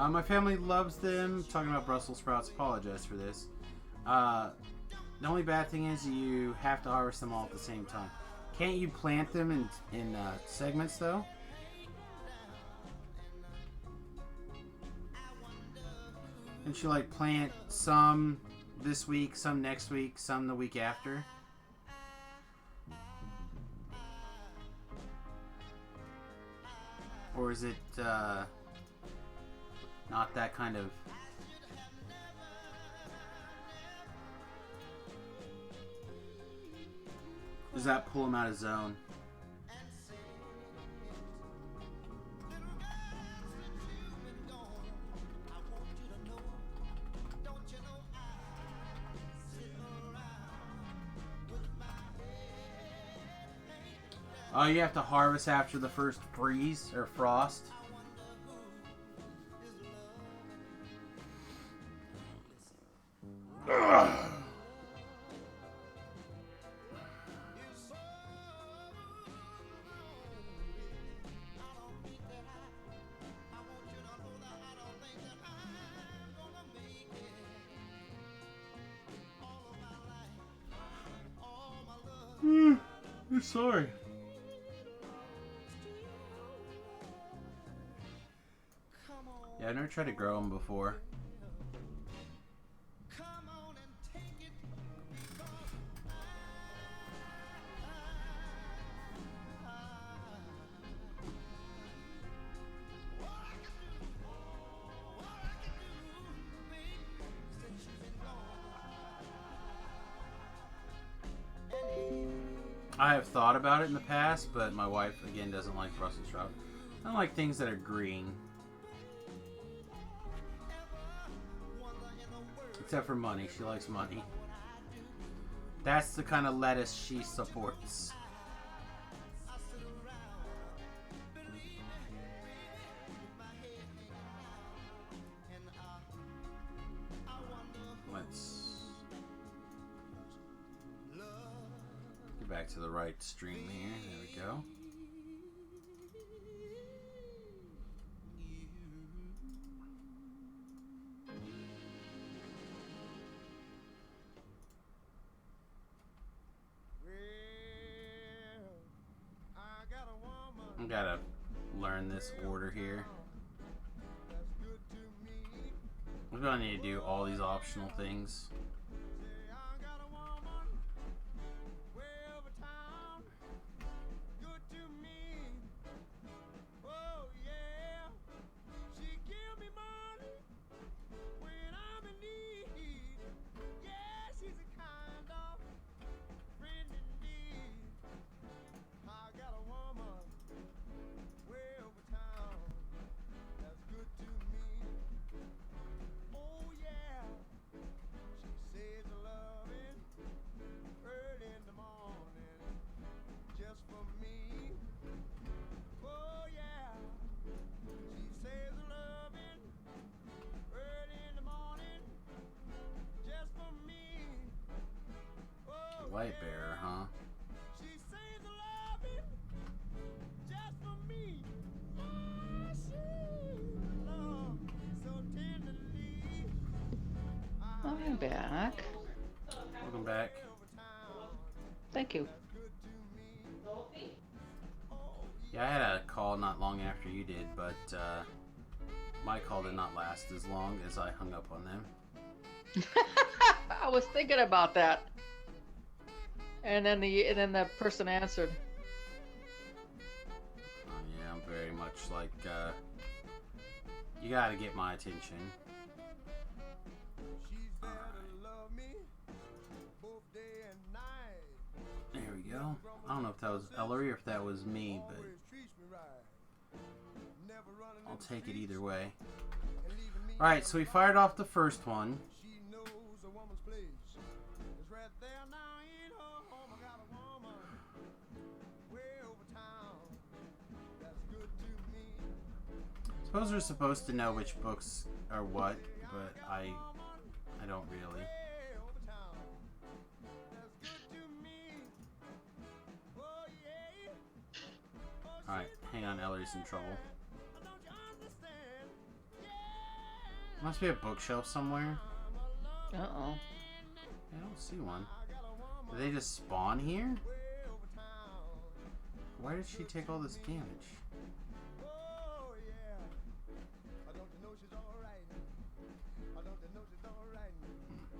Speaker 1: My family loves them. Talking about Brussels sprouts, apologize for this. The only bad thing is you have to harvest them all at the same time. Can't you plant them in segments though? And you like plant some this week, some next week, some the week after? Or is it not that kind of... Does that pull him out of zone? Oh, you have to harvest after the first freeze or frost. I'm sorry. Yeah, I've never tried to grow them before.
Speaker 2: Come on and take it because what I can do, baby, since you've been gone.
Speaker 1: I have thought about it in the past, but my wife, again, doesn't like Brussels sprout. I don't like things that are green. Except for money. She likes money. That's the kind of lettuce she supports. Let's get back to the right stream here. There we go. I gotta learn this order here. We're gonna need to do all these optional things. Light bearer, huh?
Speaker 4: I'm back.
Speaker 1: Welcome back.
Speaker 4: Thank you.
Speaker 1: Yeah, I had a call not long after you did, but my call did not last as long as I hung up on them.
Speaker 4: I was thinking about that. And then the person answered.
Speaker 1: Yeah, I'm very much like, you gotta get my attention. There we go. I don't know if that was Ellery or if that was me, but I'll take it either way. Alright, so we fired off the first one. I suppose we're supposed to know which books are what, but I don't really. Alright, hang on, Ellery's in trouble. Must be a bookshelf somewhere.
Speaker 4: Uh-oh.
Speaker 1: I don't see one. Did they just spawn here? Why did she take all this damage?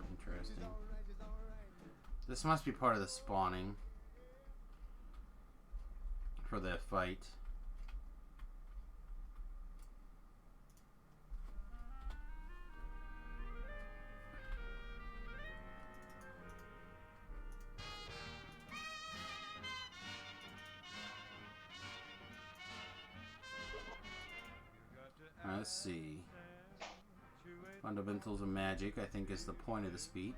Speaker 1: Interesting. This must be part of the spawning for the fight. Let's see. Fundamentals of magic, I think, is the point of the speech.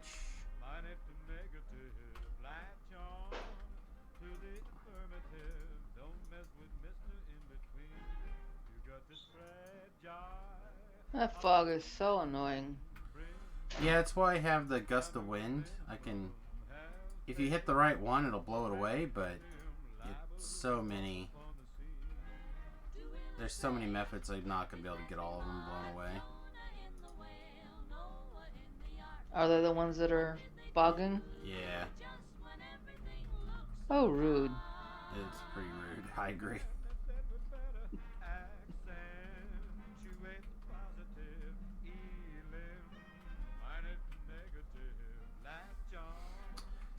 Speaker 4: That fog is so annoying.
Speaker 1: Yeah, that's why I have the gust of wind. I can, if you hit the right one, it'll blow it away, but it's so many. There's so many methods I'm not going to be able to get all of them blown away.
Speaker 4: Are they the ones that are fogging?
Speaker 1: Yeah.
Speaker 4: Oh, rude.
Speaker 1: It's pretty rude. I agree.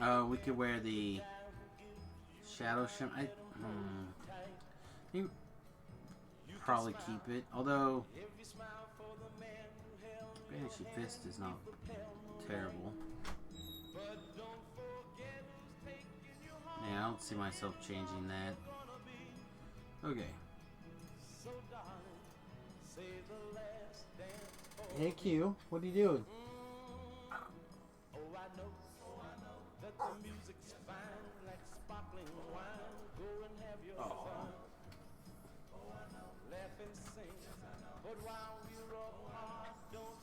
Speaker 1: We could wear the Shadow Shimmer. You probably keep it. Although, Banishing Fist is not terrible. Yeah, I don't see myself changing that. Okay. Hey Q, what are you doing?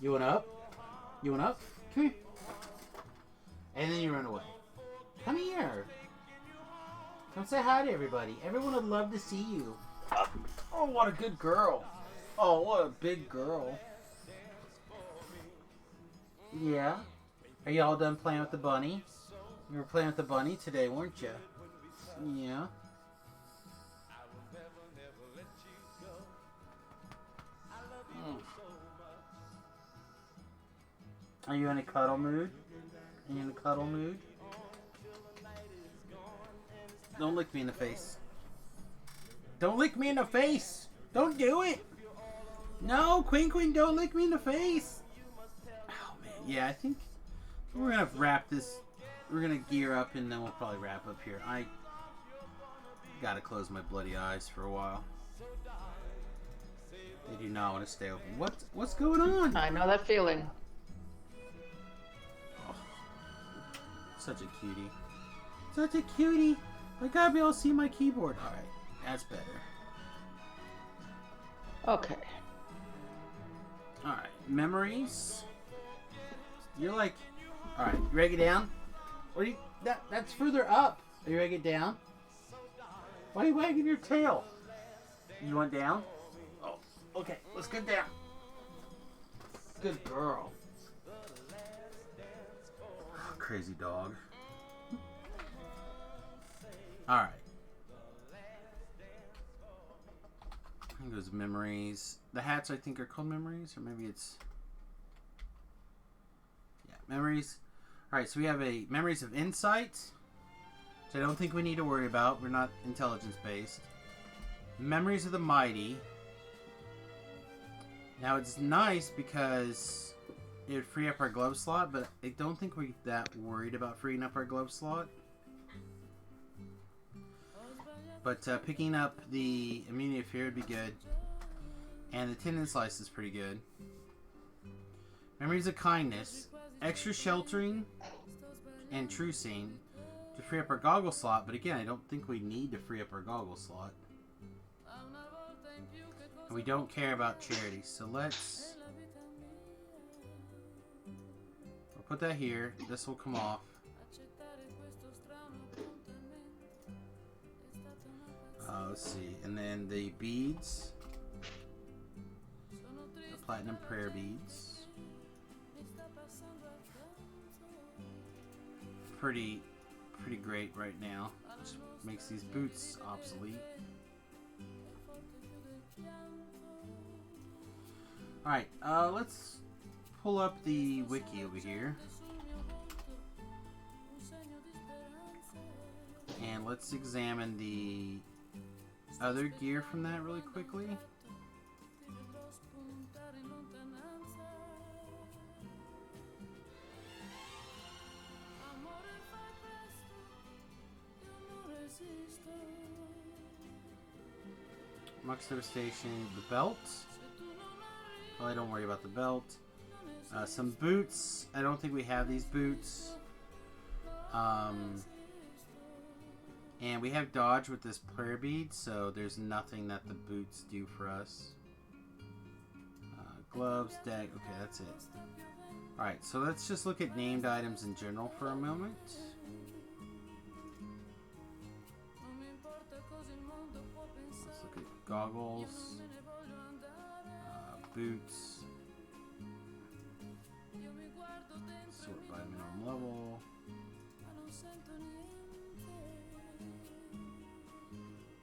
Speaker 1: You went up? You went up? Come here. And then you run away. Come here. Come say hi to everybody. Everyone would love to see you. Oh, what a good girl. Oh, what a big girl. Yeah? Are you all done playing with the bunny? You were playing with the bunny today, weren't you? Yeah. Are you in a cuddle mood? Are you in a cuddle mood? Don't lick me in the face. Don't lick me in the face! Don't do it! No, Queen, don't lick me in the face! Oh, man. Yeah, I think we're gonna wrap this. We're gonna gear up and then we'll probably wrap up here. I gotta close my bloody eyes for a while. They do not want to stay open. What's going on?
Speaker 4: I know that feeling.
Speaker 1: Oh, such a cutie. Such a cutie. I gotta be able to see my keyboard. Alright, that's better.
Speaker 4: Okay.
Speaker 1: Alright, memories. You're like, alright, you ready to get down? What are you, that's further up. Are you ready to get down? Why are you wagging your tail? You want down? Oh, okay, let's get down. Good girl. Oh, crazy dog. Alright. I think it was memories. The hats I think are called memories, or maybe it's... Yeah, memories. Alright, so we have a memories of insight, which I don't think we need to worry about. We're not intelligence based. Memories of the mighty. Now it's nice because it would free up our glove slot, but I don't think we're that worried about freeing up our glove slot. But picking up the immunity of fear would be good. And the tendon slice is pretty good. Memories of kindness. Extra sheltering and trucing to free up our goggle slot. But again, I don't think we need to free up our goggle slot. And we don't care about charity. So let's... We'll put that here. This will come off. Let's see, and then the beads, the platinum prayer beads, pretty great right now. Just makes these boots obsolete. All right, let's pull up the wiki over here, and let's examine the other gear from that really quickly. Mux Devastation, the belt. Well, don't worry about the belt. Some boots. I don't think we have these boots. And we have dodge with this prayer bead, so there's nothing that the boots do for us. Gloves, deck, okay, that's it. Alright, so let's just look at named items in general for a moment. Let's look at goggles, boots, sort by minimum level.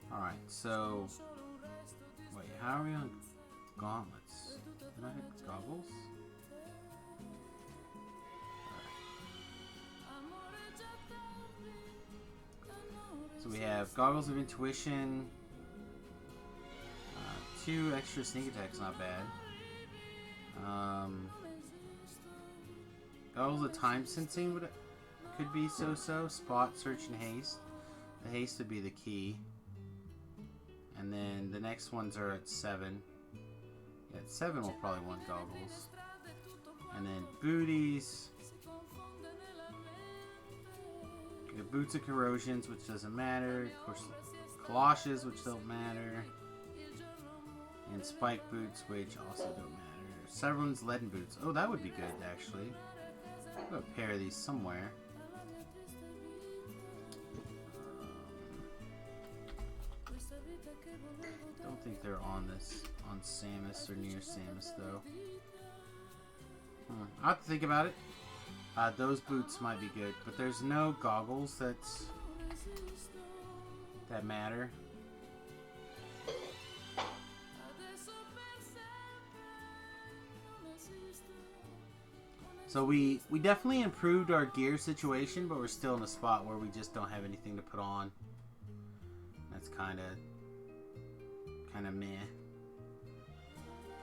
Speaker 1: Alright, so... Wait, how are we on gauntlets? Can I hit goggles? So we have Goggles of Intuition. 2 extra sneak attacks, not bad. Goggles of Time Sensing could be so-so. Spot, Search, and Haste. The Haste would be the key. And then the next ones are at 7. Yeah, at 7 we'll probably want Goggles. And then Booties. We have Boots of Corrosions, which doesn't matter. Of course, Galoshes, which don't matter. And Spike Boots, which also don't matter. Severan's Leaden Boots. Oh, that would be good, actually. I'll have a pair of these somewhere. Don't think they're on Samius or near Samius, though. I'll have to think about it. Those boots might be good, but there's no goggles that matter. So we definitely improved our gear situation, but we're still in a spot where we just don't have anything to put on. That's kind of meh.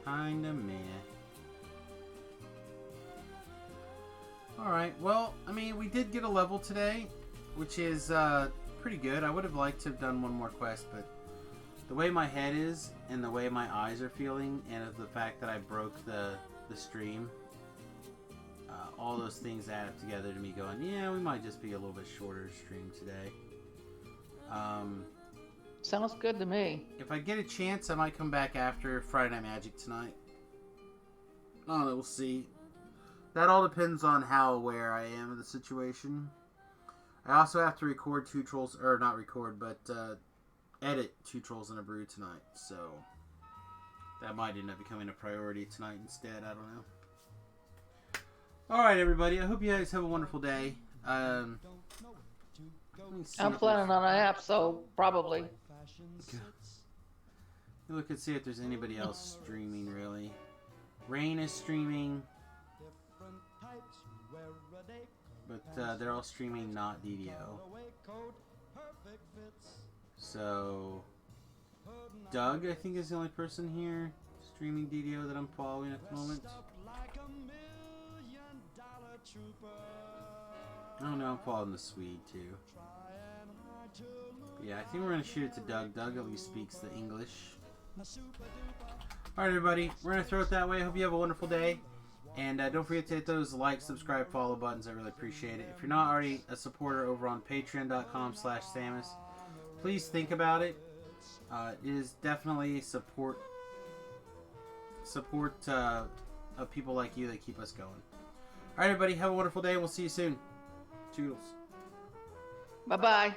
Speaker 1: Kind of meh. Alright, well, I mean, we did get a level today, which is pretty good. I would have liked to have done one more quest, but the way my head is, and the way my eyes are feeling, and the fact that I broke the stream, all those things add up together to me going, yeah, we might just be a little bit shorter stream today.
Speaker 4: Sounds good to me.
Speaker 1: If I get a chance, I might come back after Friday Night Magic tonight. I don't know, we'll see. That all depends on how aware I am of the situation. I also have to record 2 trolls, or not record, but edit 2 Trolls in a Brew tonight, so that might end up becoming a priority tonight instead, I don't know. Alright everybody, I hope you guys have a wonderful day.
Speaker 4: I'm planning on an app, so probably.
Speaker 1: Look and see if there's anybody else streaming, really. Rain is streaming. But they're all streaming, not DDO. So Doug, I think, is the only person here streaming DDO that I'm following at the moment. Oh no, I'm following the Swede too. But yeah, I think we're gonna shoot it to Doug. Doug at least speaks the English. Alright everybody, we're gonna throw it that way. I hope you have a wonderful day. And don't forget to hit those like, subscribe, follow buttons. I really appreciate it. If you're not already a supporter over on patreon.com/Samius, please think about it. It is definitely support of people like you that keep us going. Alright everybody, have a wonderful day. We'll see you soon. Toodles.
Speaker 4: Bye-bye.